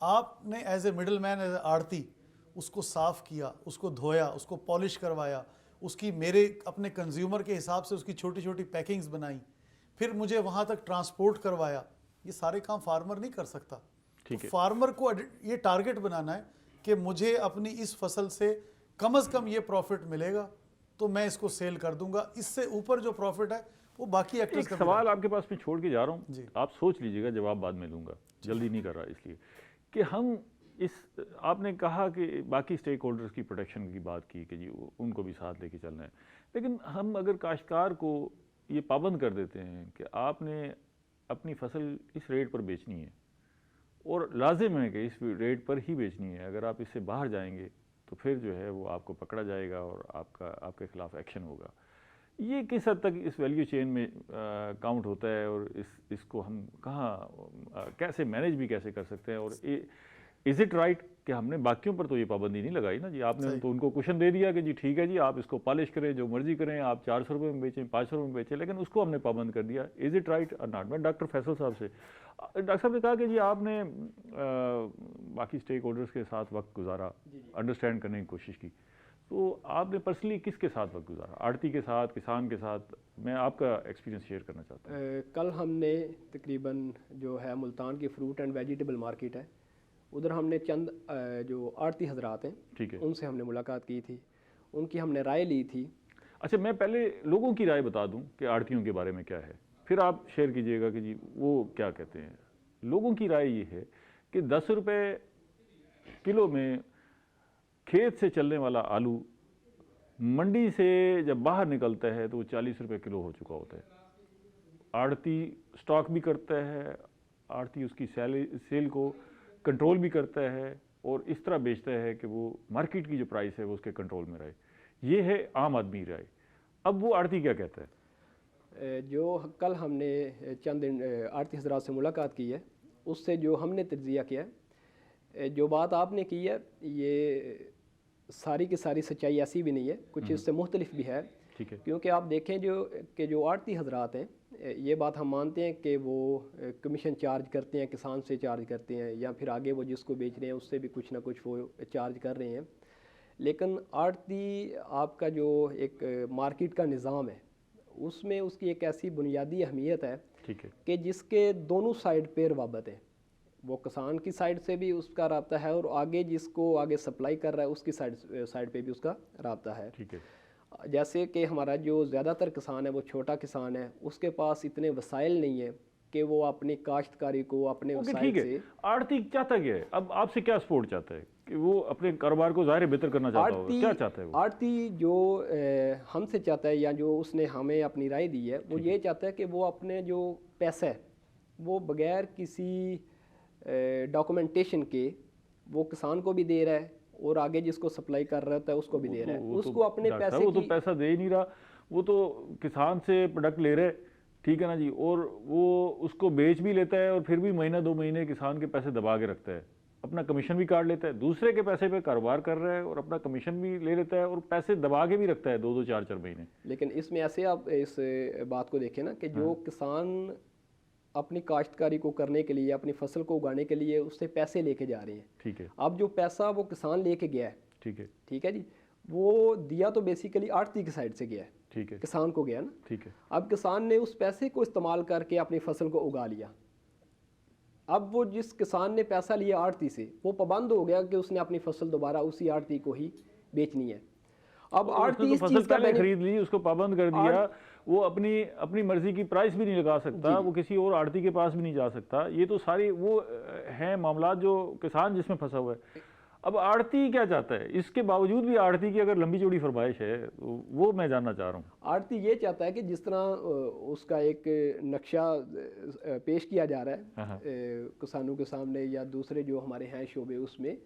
आपने as a middle man, as a आड़ती, उसको साफ़ किया, उसको धोया, उसको पॉलिश करवाया, उसकी मेरे अपने कंज्यूमर के हिसाब से उसकी छोटी छोटी पैकिंग्स बनाई, फिर मुझे वहाँ तक ट्रांसपोर्ट करवाया। ये सारे काम फार्मर नहीं कर सकता। ठीक तो है। फार्मर को ये टारगेट बनाना है कि मुझे अपनी इस फसल से कम से कम ये प्रॉफिट मिलेगा तो मैं इसको सेल कर दूंगा। इससे ऊपर जो प्रॉफिट है वो बाकी एक्टर्स एक का सवाल आपके पास मैं छोड़ के जा रहा जी। हूँ, आप सोच लीजिएगा, जवाब बाद में लूँगा, जल्दी नहीं कर रहा इसलिए कि हम आपने कहा कि बाकी स्टेक होल्डर्स की प्रोटेक्शन की बात की कि जी उनको भी साथ लेके चलना है, लेकिन हम अगर काश्तकार को ये पाबंद कर देते हैं कि आपने अपनी फसल इस रेट पर बेचनी है और लाजिम है कि इस रेट पर ही बेचनी है, अगर आप इससे बाहर जाएंगे तो फिर जो है वो आपको पकड़ा जाएगा और आपके खिलाफ एक्शन होगा। ये किस हद तक इस वैल्यू चेन में काउंट होता है और इसको हम कहाँ कैसे मैनेज भी कैसे कर सकते हैं? और इज़ इट राइट कि हमने बाकियों पर तो ये पाबंदी नहीं लगाई ना जी, आपने तो उनको क्वेश्चन दे दिया कि जी ठीक है जी आप इसको पॉलिश करें, जो मर्जी करें, आप 400 रुपये में बेचें, 500 रुपये में बेचें, लेकिन उसको हमने पाबंद कर दिया। इज़ इट राइट और नॉट? मैं डॉक्टर फैसल साहब से, डॉक्टर साहब ने कहा कि जी आपने बाकी स्टेक होल्डर्स के साथ वक्त गुजारा, अंडरस्टैंड करने की कोशिश की, तो आपने पर्सनली किसके साथ वक्त गुजारा? आड़ती के साथ, किसान के साथ? मैं आपका एक्सपीरियंस शेयर करना चाहता हूँ। कल हमने तकरीबन जो है मुल्तान की फ्रूट एंड वेजिटेबल मार्केट है, उधर हमने चंद जो आड़ती हजरात हैं, ठीक है, उनसे हमने मुलाकात की थी, उनकी हमने राय ली थी। अच्छा, मैं पहले लोगों की राय बता दूं कि आड़तियों के बारे में क्या है, फिर आप शेयर कीजिएगा कि जी वो क्या कहते हैं। लोगों की राय ये है कि 10 रुपये किलो में खेत से चलने वाला आलू मंडी से जब बाहर निकलता है तो वो 40 रुपये किलो हो चुका होता है। आड़ती स्टॉक भी करता है, आड़ती उसकी सेल को कंट्रोल भी करता है और इस तरह बेचता है कि वो मार्केट की जो प्राइस है वो उसके कंट्रोल में रहे। ये है आम आदमी राय। अब वो आड़ती क्या कहता है? जो कल हमने चंद आड़ती हजरात से मुलाकात की है, उससे जो हमने तज्जिया किया है, जो बात आपने की है ये सारी की सारी सच्चाई ऐसी भी नहीं है, कुछ इससे मुख्तलिफ भी है। ठीक है, क्योंकि आप देखें जो आड़ती हजरात हैं, ये बात हम मानते हैं कि वो कमीशन चार्ज करते हैं, किसान से चार्ज करते हैं, या फिर आगे वो जिसको बेच रहे हैं उससे भी कुछ ना कुछ वो चार्ज कर रहे हैं। लेकिन आड़ती आपका जो एक मार्केट का निज़ाम है उसमें उसकी एक ऐसी बुनियादी अहमियत है, ठीक है, कि जिसके दोनों साइड पे रवाबत है। वो किसान की साइड से भी उसका राब्ता है और आगे जिसको आगे सप्लाई कर रहा है उसकी साइड पे भी उसका राब्ता है। ठीक है, जैसे कि हमारा जो ज़्यादातर किसान है वो छोटा किसान है, उसके पास इतने वसाइल नहीं है कि वो अपनी काश्तकारी को अपने वसाइल से। आड़ती चाहता क्या है? अब आपसे क्या सपोर्ट चाहता है कि वो अपने कारोबार को ज़ाहिर बेहतर करना चाहता होगा, क्या चाहता है वो? आड़ती जो हमसे चाहता है या जो उसने हमें अपनी राय दी है, वो ये चाहता है कि वो अपने जो पैसा है वो बगैर किसी डॉक्यूमेंटेशन के वो किसान को भी दे रहा है और आगे जिसको सप्लाई कर रहा है उसको भी दे रहा है। उसको अपने पैसे वो तो पैसा दे ही नहीं रहा, वो तो किसान से प्रोडक्ट ले रहे, ठीक है ना जी, और वो उसको बेच भी लेता है और फिर भी महीना 2 महीने किसान के पैसे दबा के रखता है, अपना कमीशन भी काट लेता है, दूसरे के पैसे पे कारोबार कर रहा है और अपना कमीशन भी ले लेता है और पैसे दबा के भी रखता है 2-2 4-4 महीने। लेकिन इसमें ऐसे आप इस बात को देखें ना कि जो किसान अपनी काश्तकारी को करने के लिए, अपनी फसल को उगाने के लिए उससे पैसे लेके जा रहे हैं, ठीक है, अब जो पैसा वो किसान लेके गया है, ठीक है जी, वो दिया तो बेसिकली आड़ती की साइड से गया है, ठीक है, किसान को गया ना, ठीक है। अब किसान ने उस पैसे को इस्तेमाल करके अपनी फसल को उगा लिया, अब वो जिस किसान ने पैसा लिया आड़ती से, वो पाबंद हो गया कि उसने अपनी फसल दोबारा उसी आड़ती को ही बेचनी है। अब आड़ती इस चीज़ का खरीद ली, उसको पाबंद कर दिया, वो अपनी मर्जी की प्राइस भी नहीं लगा सकता, वो किसी और आड़ती के पास भी नहीं जा सकता। ये तो सारी वो हैं मामला जो किसान जिसमें फंसा हुआ है। अब आड़ती क्या चाहता है, इसके बावजूद भी आड़ती की अगर लंबी चौड़ी फरमाइश है, वो मैं जानना चाह रहा हूँ। आड़ती ये चाहता है कि जिस तरह उसका एक नक्शा पेश किया जा रहा है किसानों के सामने या दूसरे जो हमारे हैं शोबे, उसमें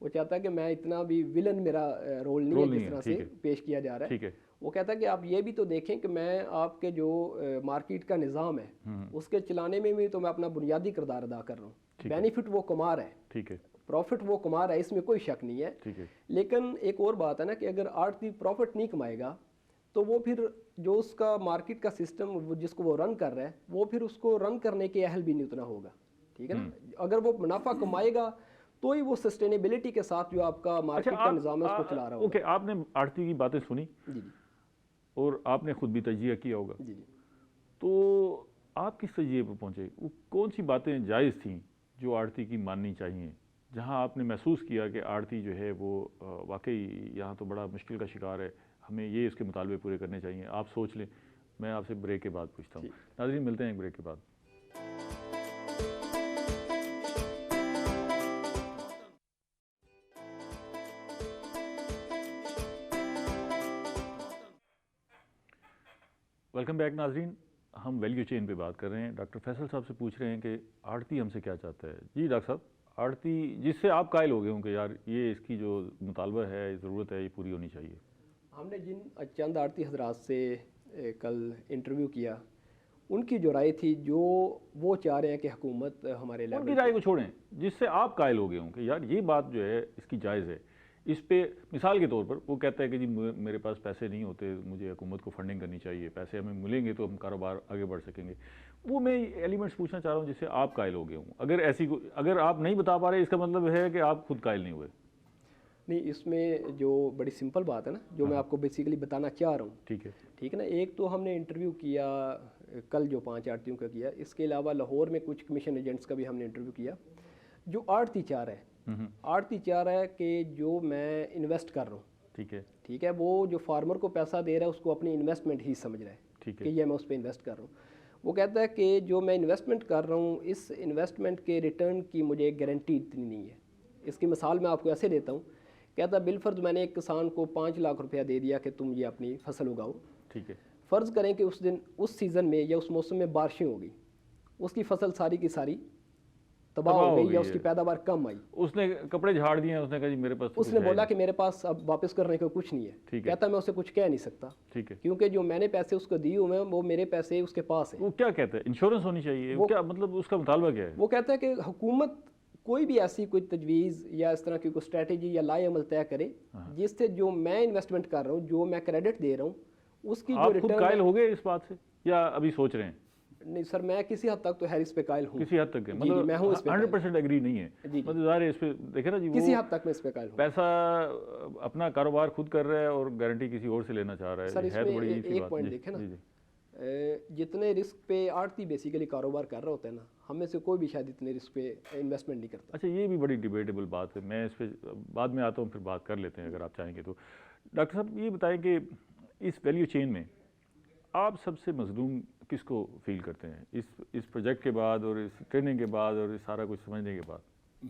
वो चाहता है कि मैं इतना भी विलन मेरा रोल नहीं है जिस तरह से पेश किया जा रहा है। वो कहता है कि आप ये भी तो देखें कि मैं आपके जो मार्केट का निज़ाम है उसके चलाने में भी तो मैं अपना बुनियादी किरदार अदा कर रहा हूँ। बेनिफिट वो कमा रहा है, ठीक है, प्रॉफिट वो कमा रहा है, इसमें कोई शक नहीं है, ठीक है। लेकिन एक और बात है ना कि अगर आड़ती प्रॉफिट नहीं कमाएगा तो वो फिर जो उसका मार्केट का सिस्टम वो जिसको वो रन कर रहा है, वो फिर उसको रन करने के अहल भी नहीं उतना होगा, ठीक है ना। अगर वो मुनाफा कमाएगा तो ही वो सस्टेनेबिलिटी के साथ जो आपका मार्केट का निज़ाम है उसको चला रहा होगा। ओके, आपने आड़ती की बातें सुनी जी और आपने खुद भी तजिया किया होगा, जी। तो आप किस तजिए पर पहुंचे? वो कौन सी बातें जायज़ थी जो आड़ती की माननी चाहिए, जहां आपने महसूस किया कि आड़ती जो है वो वाकई यहाँ तो बड़ा मुश्किल का शिकार है, हमें ये इसके मुतालबे पूरे करने चाहिए? आप सोच लें, मैं आपसे ब्रेक के बाद पूछता हूँ। नाज़रीन, मिलते हैं एक ब्रेक के बाद। वेलकम बैक नाज़रीन, हम वैल्यू चेन पे बात कर रहे हैं। डॉक्टर फैसल साहब से पूछ रहे हैं कि आड़ती हमसे क्या चाहता है। जी डॉक्टर साहब, आड़ती जिससे आप कायल हो गए होंगे, यार ये इसकी जो मुतालबा है, ज़रूरत है, ये पूरी होनी चाहिए। हमने जिन चंद आड़ती हजरात से कल इंटरव्यू किया, उनकी जो राय थी, जो वो चाह रहे हैं कि हुकूमत हमारे लेवल, उनकी राय को छोड़ें, जिससे आप कायल हो गए होंगे, यार ये बात जो है इसकी जायज़ है। इस पे मिसाल के तौर पर वो कहता है कि जी मेरे पास पैसे नहीं होते, मुझे हुकूमत को फंडिंग करनी चाहिए, पैसे हमें मिलेंगे तो हम कारोबार आगे बढ़ सकेंगे। वो मैं एलिमेंट्स पूछना चाह रहा हूँ जिससे आप कायल हो गए हों। अगर आप नहीं बता पा रहे, इसका मतलब है कि आप खुद कायल नहीं हुए। नहीं, इसमें जो बड़ी सिंपल बात है ना, जो मैं आपको बेसिकली बताना चाह रहा हूँ, ठीक है, ठीक है ना। एक तो हमने इंटरव्यू किया कल जो 5 आड़तियों का किया, इसके अलावा लाहौर में कुछ कमीशन एजेंट्स का भी हमने इंटरव्यू किया। जो आड़ती चाह रहा है, आड़ती चाह रहा है कि जो मैं इन्वेस्ट कर रहा हूँ, ठीक है, वो जो फार्मर को पैसा दे रहा है उसको अपनी इन्वेस्टमेंट ही समझ रहा है, ठीक है कि ये मैं उस पर इन्वेस्ट कर रहा हूँ। वो कहता है कि जो मैं इन्वेस्टमेंट कर रहा हूँ, इस इन्वेस्टमेंट के रिटर्न की मुझे गारंटी इतनी नहीं है। इसकी मिसाल मैं आपको ऐसे देता हूँ। कहता बिलफर्ज मैंने एक किसान को 5 लाख रुपया दे दिया कि तुम ये अपनी फसल उगाओ, ठीक है। फ़र्ज़ करें कि उस दिन, उस सीज़न में या उस मौसम में बारिशें हो गई, उसकी फसल सारी की सारी तबाह हो गई या उसकी पैदावार कम आई, उसने कपड़े झाड़ दिए, उसने कहा जी मेरे पास, उसने बोला कि मेरे पास अब वापस करने को कुछ नहीं है। कहता मैं उसे कुछ कह नहीं सकता, ठीक है, क्योंकि जो मैंने पैसे उसको दिए हुए हैं वो मेरे पैसे उसके पास है। वो क्या कहता है, इंश्योरेंस होनी चाहिए, वो क्या मतलब उसका मुतालबा क्या है? वो कहता है कि हुकूमत कोई भी ऐसी कोई तजवीज़ या इस तरह की कोई स्ट्रेटजी या लाए अमल तय करे जिससे जो मैं इन्वेस्टमेंट कर रहा हूँ, जो मैं क्रेडिट दे रहा हूँ, उसकी जो रिटर्न। आप खुद कायल हो गए इस बात से या अभी सोच रहे हैं? नहीं सर, मैं किसी हद तक तो हैरिस पे कायल हूँ। किसी हद तक है, मतलब मैं हूँ इस पे 100% एग्री नहीं है, मतलब ज़ाहिर है इस पे देखे ना जी, किसी हद तक मैं इस पे कायल हूँ। पैसा अपना कारोबार खुद कर रहा है और गारंटी किसी और से लेना चाह रहा है। सर इसमें तो बड़ी एक पॉइंट देखें ना, जितने रिस्क पे आड़ती बेसिकली कारोबार कर रहा होता है ना, हम में से कोई भी शायद इतने रिस्क पे इन्वेस्टमेंट नहीं करता। अच्छा, ये भी बड़ी डिबेटेबल बात है, मैं इस पर बाद में आता हूँ, फिर बात कर लेते हैं अगर आप चाहेंगे तो। डॉक्टर साहब ये बताएं कि इस वैल्यू चेन में आप सबसे मजलूम किसको फील करते हैं इस प्रोजेक्ट के बाद और इस ट्रेनिंग के बाद और इस सारा कुछ समझने के बाद?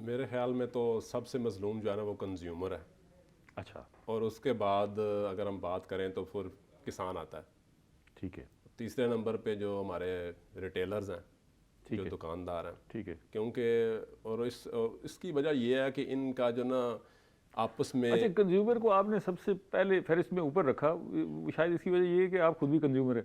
मेरे ख्याल में तो सबसे मजलूम जो है ना वो कंज्यूमर है। अच्छा, और उसके बाद अगर हम बात करें तो फिर किसान आता है, ठीक है। तीसरे नंबर पे जो हमारे रिटेलर्स हैं, जो दुकानदार हैं, ठीक है, क्योंकि और इसकी वजह ये है कि इनका जो ना आपस में। अच्छा, कंज्यूमर को आपने सबसे पहले फहरिस्त में ऊपर रखा, शायद इसकी वजह ये है कि आप खुद भी कंज्यूमर है।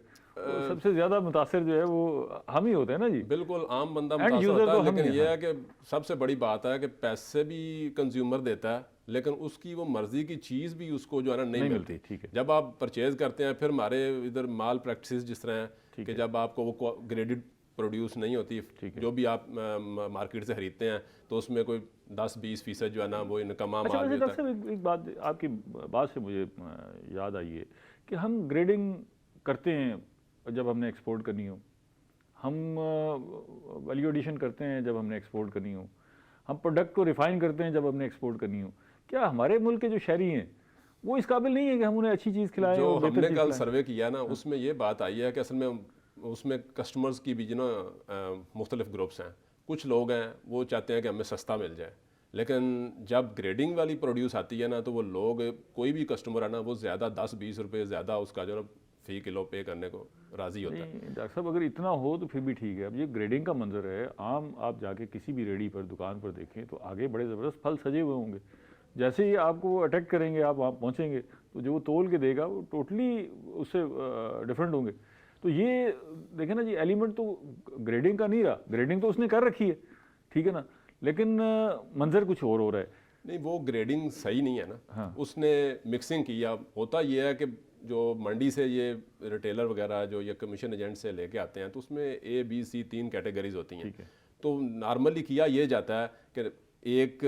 सबसे ज़्यादा मुतासर जो है वो हम ही होते हैं ना जी। बिल्कुल, आम बंदा मुतासर होता है, लेकिन ये है कि सबसे बड़ी बात है कि पैसे भी कंज्यूमर देता है, लेकिन उसकी वो मर्जी की चीज़ भी उसको जो है ना नहीं मिलती। ठीक है, जब आप परचेज करते हैं, फिर हमारे इधर माल प्रैक्टिस जिस तरह है कि जब आपको वो ग्रेडेड प्रोड्यूस नहीं होती, जो भी आप मार्केट से खरीदते हैं, तो उसमें कोई 10-20% जो है ना वो इनकमा माल भी होता है। एक बात आपकी बात से मुझे याद आई है कि हम ग्रेडिंग करते हैं जब हमने एक्सपोर्ट करनी हो, हम वैल्यू एडिशन करते हैं जब हमने एक्सपोर्ट करनी हो, हम प्रोडक्ट को रिफ़ाइन करते हैं जब हमने एक्सपोर्ट करनी हो। क्या हमारे मुल्क के जो शहरी हैं वो इस काबिल नहीं है कि हम उन्हें अच्छी चीज़ खिलाएं? जो और बेहतर हमने चीज़ कल खिलाएं? सर्वे किया ना, उसमें ये बात आई है कि असल में उसमें कस्टमर्स की भी जो ना मुख्तलिफ ग्रुप्स हैं। कुछ लोग हैं वो चाहते हैं कि हमें सस्ता मिल जाए, लेकिन जब ग्रेडिंग वाली प्रोड्यूस आती है ना, तो वो लोग, कोई भी कस्टमर है ना, वो ज़्यादा 10-20 रुपये ज़्यादा उसका जो ना फ़ी किलो पे करने को राज़ी होता है। नहीं डॉक्टर साहब, अगर इतना हो तो फिर भी ठीक है। अब ये ग्रेडिंग का मंजर है, आम आप जाके किसी भी रेडी पर, दुकान पर देखें तो आगे बड़े ज़बरदस्त फल सजे हुए होंगे। जैसे ही आपको अटैक करेंगे, आप वहाँ पहुँचेंगे तो जो वो तोल के देगा वो टोटली उससे डिफरेंट होंगे। तो ये देखें ना जी, एलिमेंट तो ग्रेडिंग का नहीं रहा, ग्रेडिंग तो उसने कर रखी है, ठीक है ना, लेकिन मंजर कुछ और हो रहा है। नहीं, वो ग्रेडिंग सही नहीं है ना। हाँ। उसने मिक्सिंग किया। होता ये है कि जो मंडी से ये रिटेलर वगैरह जो ये कमीशन एजेंट से लेके आते हैं, तो उसमें A, B, C 3 कैटेगरीज होती हैं। ठीक है। तो नॉर्मली किया ये जाता है कि एक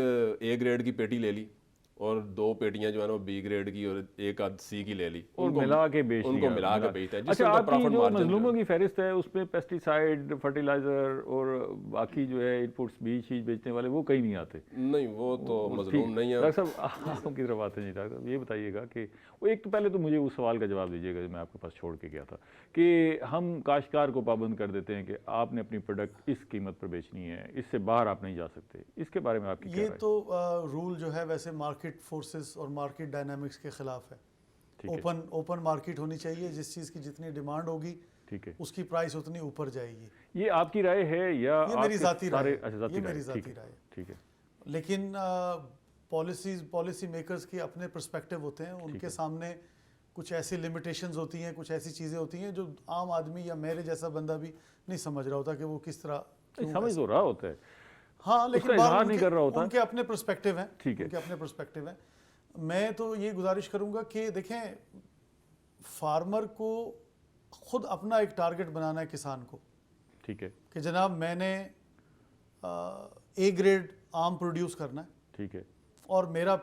A ग्रेड की पेटी ले ली और 2 पेटियां जो है ना B ग्रेड की और एक आध C की ले ली, और मिला के बेच उनको दिया, मिला के बेचता है। अच्छा, आपकी जो मजलूमों की फहरिस्त है उसमें पेस्टिसाइड, फर्टिलाइजर और बाकी जो है इनपुट्स बीज चीज बेचने वाले वो कहीं नहीं आते? नहीं, वो तो मजलूम नहीं है। डॉक्टर साहब आपकी तरफ आते हैं। डॉक्टर साहब ये बताइएगा कि वो एक तो पहले तो मुझे उस सवाल का जवाब दीजिएगा जो मैं आपके पास छोड़ के गया था कि हम काश्तकार को पाबंद कर देते हैं कि आपने अपनी प्रोडक्ट इस कीमत पर बेचनी है, इससे बाहर आप नहीं जा सकते। इसके बारे में आपकी क्या राय है? तो रूल जो है वैसे मार्केट फोर्सेस और मार्केट डायनामिक्स के खिलाफ है। ओपन मार्केट होनी चाहिए, जिस चीज़ की जितनी डिमांड होगी, ठीक है, उसकी प्राइस उतनी ऊपर जाएगी। ये आपकी राय है या ये मेरी ज़ाती राय है? अच्छा, ये मेरी ज़ाती राय है। ठीक है। लेकिन पॉलिसी मेकर्स के अपने पर्सपेक्टिव होते हैं, उनके सामने कुछ ऐसी लिमिटेशंस होती हैं, कुछ ऐसी चीज़ें होती हैं जो आम आदमी या मेरे जैसा बंदा भी नहीं समझ रहा होता कि वो किस तरह समझ तो रहा होता है। हाँ, लेकिन बाहर नहीं कर रहा होता। उनके अपने पर्सपेक्टिव हैं। ठीक है, उनके अपने पर्सपेक्टिव हैं। मैं तो ये गुजारिश करूंगा कि देखें, फार्मर को खुद अपना एक टारगेट बनाना है, किसान को। ठीक है, कि जनाब मैंने A ग्रेड आम प्रोड्यूस करना है, ठीक है, और मेरा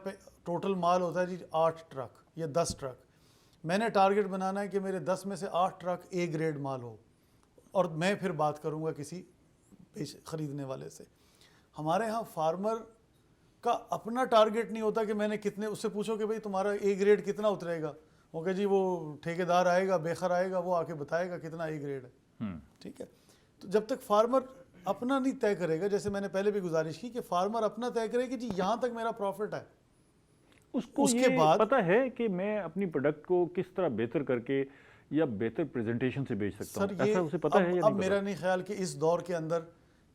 टोटल माल होता है जी 8 ट्रक या 10 ट्रक। मैंने टारगेट बनाना है कि मेरे 10 में से 8 ट्रक A ग्रेड माल हो, और मैं फिर बात करूंगा किसी खरीदने वाले से। हमारे यहाँ फार्मर का अपना टारगेट नहीं होता कि मैंने कितने, उससे पूछो कि भाई तुम्हारा A ग्रेड कितना उतरेगा, ओके जी, वो ठेकेदार आएगा, बेखर आएगा, वो आके बताएगा कितना A ग्रेड है। ठीक है, तो जब तक फार्मर अपना नहीं तय करेगा, जैसे मैंने पहले भी गुजारिश की कि फार्मर अपना तय करे कि जी यहाँ तक मेरा प्रॉफिट है, उसको उसके बाद पता है कि मैं अपनी प्रोडक्ट को किस तरह बेहतर करके या बेहतर प्रेजेंटेशन से बेच सकता हूँ। ऐसा उसे पता है या नहीं? अब मेरा नहीं ख्याल कि इस दौर के अंदर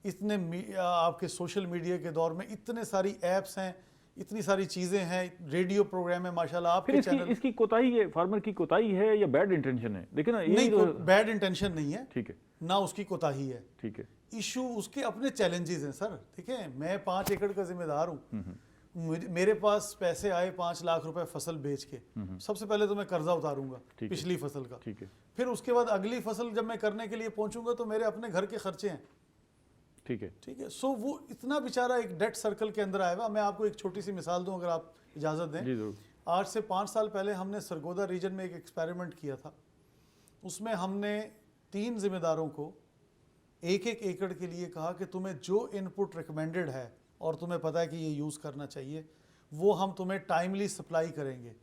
इतने आपके सोशल मीडिया के दौर में इतने सारी ऐप्स हैं, इतनी सारी चीज़ें हैं, रेडियो प्रोग्राम है माशाल्लाह आपके चैनल। इसकी कोताही है, फार्मर की कोताही है या बैड इंटेंशन है? देखिए ना, नहीं, बैड इंटेंशन नहीं है, ठीक है, ना उसकी कोताही है, ठीक है। इशू उसके अपने चैलेंजेस हैं सर। ठीक है, मैं 5 एकड़ का जिम्मेदार हूँ, मेरे पास पैसे आए 5 लाख रुपए फसल बेच के, सबसे पहले तो मैं कर्जा उतारूंगा पिछली फसल का, ठीक है, फिर उसके बाद अगली फसल जब मैं करने के लिए पहुंचूंगा तो मेरे अपने घर के खर्चे हैं, ठीक है, ठीक है। सो वो इतना बेचारा एक डेट सर्कल के अंदर आएगा। मैं आपको एक छोटी सी मिसाल दूं अगर आप इजाज़त दें। आज से 5 साल पहले हमने सरगोदा रीजन में एक एक्सपेरिमेंट किया था। उसमें हमने 3 जिम्मेदारों को 1-1 एकड़ के लिए कहा कि तुम्हें जो इनपुट रिकमेंडेड है और तुम्हें पता है कि ये यूज़ करना चाहिए, वो हम तुम्हें टाइमली सप्लाई करेंगे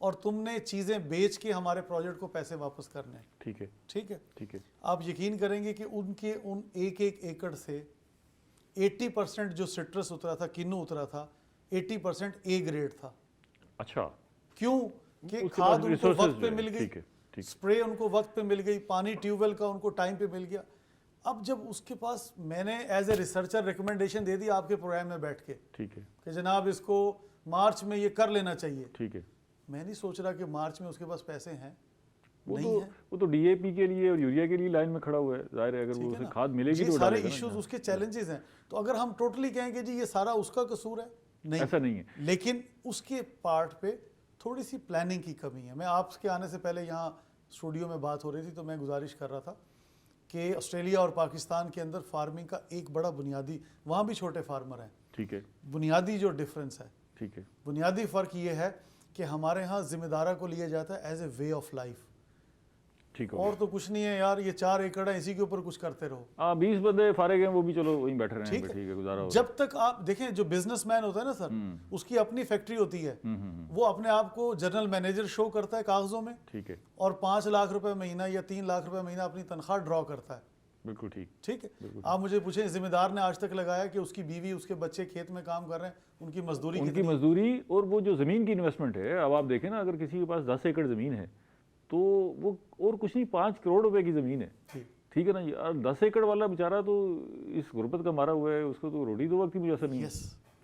और तुमने चीज़ें बेच के हमारे प्रोजेक्ट को पैसे वापस करने हैं। ठीक है, ठीक है, ठीक है। आप यकीन करेंगे कि उनके उन 1-1 एकड़ से 80% जो सिट्रस उतरा था, किन्नू उतरा था, 80% A ग्रेड था। अच्छा, क्यों? कि खाद उनको वक्त पे मिल गई, स्प्रे उनको वक्त पे मिल गई, पानी ट्यूबवेल का उनको टाइम पे मिल गया। अब जब उसके पास मैंने एज ए रिसर्चर रिकमेंडेशन दे दी आपके प्रोग्राम में बैठ के, ठीक है, कि जनाब इसको मार्च में ये कर लेना चाहिए, ठीक है, मैं नहीं सोच रहा कि मार्च में उसके पास पैसे हैं, वो तो डीएपी के लिए और यूरिया के लिए लाइन में खड़ा हुआ है। जाहिर है अगर वो उसे खाद मिलेगी तो सारे इश्यूज उसके चैलेंजेस हैं। तो अगर हम टोटली कहेंगे जी ये सारा उसका कसूर है, नहीं, ऐसा नहीं है, लेकिन उसके पार्ट पे थोड़ी सी प्लानिंग की कमी है। मैं आपके आने से पहले यहाँ स्टूडियो में बात हो रही थी तो मैं गुजारिश कर रहा था कि ऑस्ट्रेलिया और पाकिस्तान के अंदर फार्मिंग का एक बड़ा बुनियादी, वहाँ भी छोटे फार्मर हैं, ठीक है, बुनियादी जो डिफरेंस है, ठीक है, बुनियादी फ़र्क ये है कि हमारे यहाँ जिम्मेदारा को लिया जाता है as a way of life. ठीक हो और तो कुछ नहीं है यार, ये 4 एकड़ है, इसी के ऊपर कुछ करते रहो। 20 बंदे फारिग हैं, वो भी चलो वहीं बैठे रहे हैं, ठीक ठीक है, गुजारा हो जब तक आप देखें, जो बिजनेसमैन होता है ना सर, उसकी अपनी फैक्ट्री होती है, वो अपने आप को जनरल मैनेजर शो करता है कागजों में, ठीक है, और 5 लाख रुपए महीना या 3 लाख रुपए महीना अपनी तनख्वाह ड्रॉ करता है। बिल्कुल ठीक। ठीक है, आप मुझे पूछें, जिम्मेदार ने आज तक लगाया कि उसकी बीवी उसके बच्चे खेत में काम कर रहे हैं, उनकी मजदूरी उनकी कितनी? मजदूरी और वो जो ज़मीन की इन्वेस्टमेंट है, अब आप देखें ना, अगर किसी के पास 10 एकड़ ज़मीन है तो वो और कुछ नहीं 5 करोड़ रुपए की ज़मीन है, ठीक है ना जी। और 10 एकड़ वाला बेचारा तो इस गुर्बत का मारा हुआ है, उसको तो रोटी 2 वक्त की मुयसर नहीं है।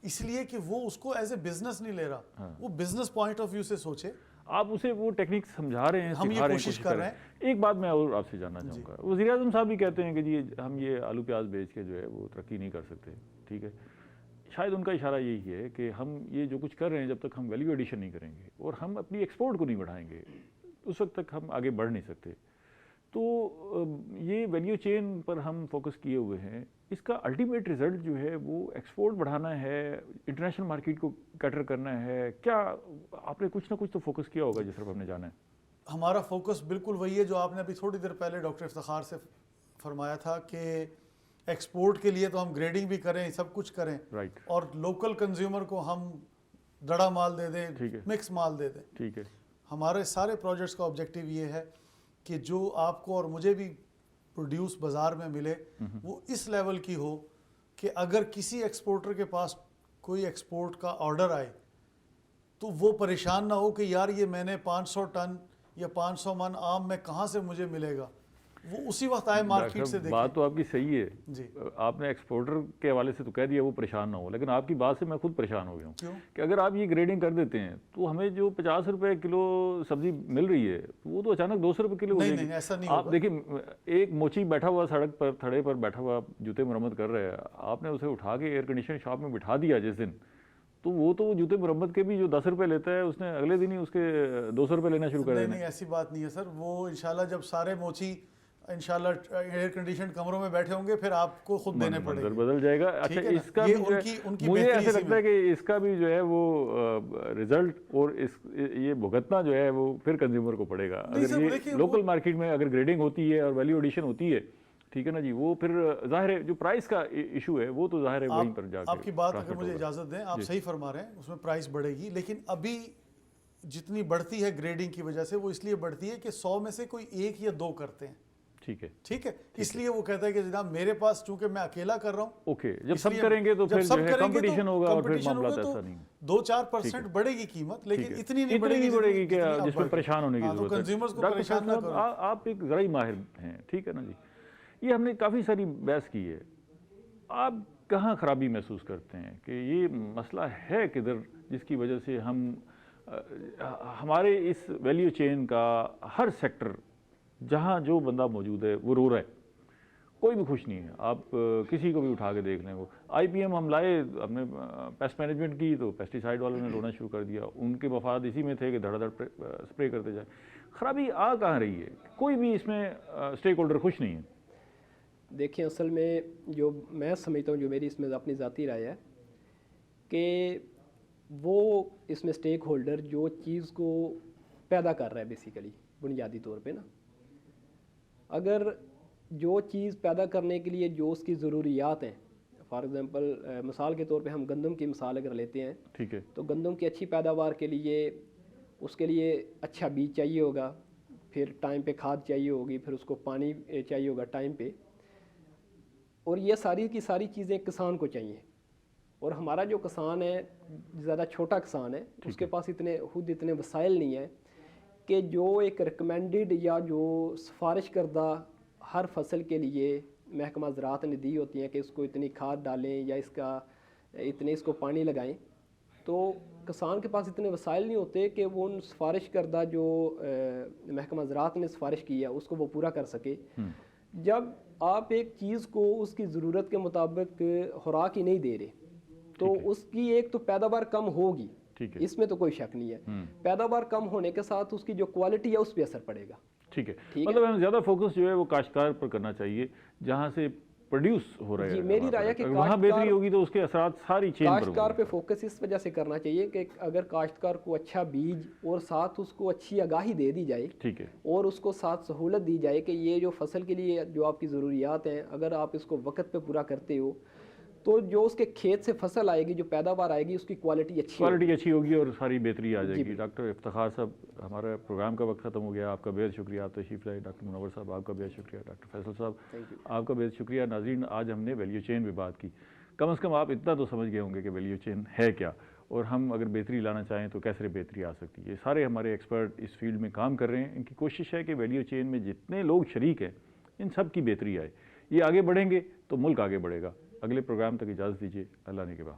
इसलिए कि वो उसको एज ए बिजनेस नहीं ले रहा, वो बिजनेस पॉइंट ऑफ व्यू से सोचे। आप उसे वो टेक्निक समझा रहे हैं, हम ये सिखा रहे हैं, कोशिश कर रहे हैं। एक बात मैं और आपसे जानना चाहूँगा, वज़ीर आज़म साहब भी कहते हैं कि जी हम ये आलू प्याज बेच के जो है वो तरक्की नहीं कर सकते, ठीक है। शायद उनका इशारा यही है कि हम ये जो कुछ कर रहे हैं, जब तक हम वैल्यू एडिशन नहीं करेंगे और हम अपनी एक्सपोर्ट को नहीं बढ़ाएंगे, उस वक्त तक हम आगे बढ़ नहीं सकते। तो ये वैल्यू चेन पर हम फोकस किए हुए हैं, इसका अल्टीमेट रिजल्ट जो है वो एक्सपोर्ट बढ़ाना है, इंटरनेशनल मार्केट को कैटर करना है। क्या आपने कुछ ना कुछ तो फोकस किया होगा जिस तरफ हमने जाना है? हमारा फोकस बिल्कुल वही है जो आपने अभी थोड़ी देर पहले डॉक्टर इफ्तिखार से फरमाया था कि एक्सपोर्ट के लिए तो हम ग्रेडिंग भी करें, सब कुछ करें, राइट, और लोकल कंज्यूमर को हम दड़ा माल दे दें, ठीक है, मिक्स माल दे दें, ठीक है। हमारे सारे प्रोजेक्ट्स का ऑब्जेक्टिव ये है कि जो आपको और मुझे भी प्रोड्यूस बाज़ार में मिले वो इस लेवल की हो कि अगर किसी एक्सपोर्टर के पास कोई एक्सपोर्ट का ऑर्डर आए तो वो परेशान ना हो कि यार ये मैंने 500 टन या 500 मन आम में कहाँ से मुझे मिलेगा, वो उसी वक्त आए मार्केट से देखें। बात तो आपकी सही है जी, आपने एक्सपोर्टर के हवाले से तो कह दिया वो परेशान ना हो, लेकिन आपकी बात से मैं खुद परेशान हो गया हूँ। क्यों? कि अगर आप ये ग्रेडिंग कर देते हैं तो हमें जो 50 रुपए किलो सब्जी मिल रही है वो तो अचानक 200 रुपए किलो हो नहीं जाएगी। नहीं ऐसा नहीं आप होगा। देखिए, एक मोची बैठा हुआ सड़क पर थड़े पर बैठा हुआ जूते मरम्मत कर रहा है, आपने उसे उठा के एयर कंडीशन शॉप में बिठा दिया जिस दिन, तो वो जूते मरम्मत के भी जो 10 रुपए लेता है उसने अगले दिन ही उसके 200 रुपए लेना शुरू कर नहीं देना। नहीं ऐसी बात नहीं है सर, वो इंशाल्लाह जब सारे मोची इंशाल्लाह एयर कंडीशन कमरों में बैठे होंगे फिर आपको खुद देने पड़ेंगे, बदल जाएगा। अच्छा, इसका भी मुझे ऐसे लगता है कि इसका भी जो है वो रिजल्ट और इस ये भुगतना जो है वो फिर कंज्यूमर को पड़ेगा। अगर ये लोकल मार्केट में अगर ग्रेडिंग होती है और वैल्यू एडिशन होती है, ठीक है ना जी, वो फिर जाहिर है जो प्राइस का इशू है वो तो जाहिर है वहीं पर जाके। आपकी बात अगर मुझे इजाज़त दें, आप सही फरमा रहे हैं, उसमें प्राइस बढ़ेगी, लेकिन अभी जितनी बढ़ती है ग्रेडिंग की वजह से वो इसलिए बढ़ती है कि 100 में से कोई 1 या 2 करते हैं। ठीक है, ठीक है, इसलिए वो कहता है कि जनाब मेरे पास चूंकि मैं अकेला कर रहा हूँ, ओके, जब सब करेंगे तो फिर जो है कंपटीशन होगा और फिर मामला ऐसा नहीं, 2-4% बढ़ेगी कीमत, लेकिन इतनी नहीं बढ़ेगी कि जिसमें परेशान होने की जरूरत है। कंज्यूमर्स को परेशान ना करो। आप एक ज़राई माहिर हैं, ठीक है ना जी, ये हमने काफ़ी सारी बहस की है, आप कहाँ खराबी महसूस करते हैं कि ये मसला है किधर जिसकी वजह से हम हमारे इस वैल्यू चेन का हर सेक्टर जहाँ जो बंदा मौजूद है वो रो रहा है, कोई भी खुश नहीं है। आप किसी को भी उठा के देख लें, वो IPM हम लाए, हमने पेस्ट मैनेजमेंट की तो पेस्टिसाइड वालों ने रोना शुरू कर दिया, उनके मफाद इसी में थे कि धड़ाधड़ स्प्रे करते जाए। खराबी आ कहाँ रही है? कोई भी इसमें स्टेक होल्डर खुश नहीं है। देखिए, असल में जो मैं समझता हूँ, जो मेरी इसमें अपनी ज़ाती राय है कि वो इसमें स्टेक होल्डर जो चीज़ को पैदा कर रहा है बेसिकली बुनियादी तौर पे ना, अगर जो चीज़ पैदा करने के लिए जो उसकी ज़रूरियात हैं, फॉर एग्ज़ाम्पल मिसाल के तौर पे हम गंदम की मिसाल अगर लेते हैं, ठीक है, तो गंदम की अच्छी पैदावार के लिए उसके लिए अच्छा बीज चाहिए होगा, फिर टाइम पे खाद चाहिए होगी, फिर उसको पानी चाहिए होगा टाइम पे, और ये सारी की सारी चीज़ें किसान को चाहिए। और हमारा जो किसान है, ज़्यादा छोटा किसान है, उसके पास खुद इतने वसाइल नहीं है कि जो एक रिकमेंडेड या जो सिफारिश करदा हर फसल के लिए महकमा ज़राअत ने दी होती हैं कि इसको इतनी खाद डालें या इसको पानी लगाएं, तो किसान के पास इतने वसाइल नहीं होते कि वो उन सिफारिश करदा जो महकमा ज़राअत ने सिफारिश की है उसको वो पूरा कर सके। जब आप एक चीज़ को उसकी ज़रूरत के मुताबिक खुराक ही नहीं दे रहे तो उसकी एक तो पैदावार कम होगी, इसमें तो कोई शक नहीं है। पैदावार कम होने के साथ उसकी जो क्वालिटी है उस पर असर पड़ेगा। ठीक है, मतलब हमें ज़्यादा फोकस जो है वो काश्तकार पर करना चाहिए, जहाँ से प्रोड्यूस हो रहा है जी, मेरी राय है कि वहाँ बेहतरी होगी तो उसके असरात सारी चेन पर काश्तकार होंगे। पे फोकस इस वजह से करना चाहिए कि अगर काश्तकार को अच्छा बीज और साथ उसको अच्छी आगाही दे दी जाए, ठीक है, और उसको साथ सहूलत दी जाए कि ये जो फसल के लिए जो आपकी ज़रूरियात हैं, अगर आप इसको वक्त पे पूरा करते हो तो जो उसके खेत से फसल आएगी, जो पैदावार आएगी, उसकी क्वालिटी अच्छी होगी और सारी बेहतरी आ जाएगी। डॉक्टर इफ्तिखार साहब, हमारा प्रोग्राम का वक्त ख़त्म हो गया। आपका बेहद शुक्रिया, आप तशरीफ़ लाए। डॉक्टर मुनव्वर साहब, आपका बेहद शुक्रिया। डॉक्टर फैसल साहब, आपका बेहद शुक्रिया। नाज़रीन, आज हमने वैल्यू चेन पे बात की। कम से कम आप इतना तो समझ गए होंगे कि वैल्यू चेन है क्या, और हम अगर बेहतरी लाना चाहें तो कैसे बेहतरी आ सकती है। ये सारे हमारे एक्सपर्ट इस फील्ड में काम कर रहे हैं। इनकी कोशिश है कि वैल्यू चेन में जितने लोग शरीक हैं, इन सब की बेहतरी आए। ये आगे बढ़ेंगे तो मुल्क आगे बढ़ेगा। अगले प्रोग्राम तक इजाज़त दीजिए। अल्लाह ने के बाद।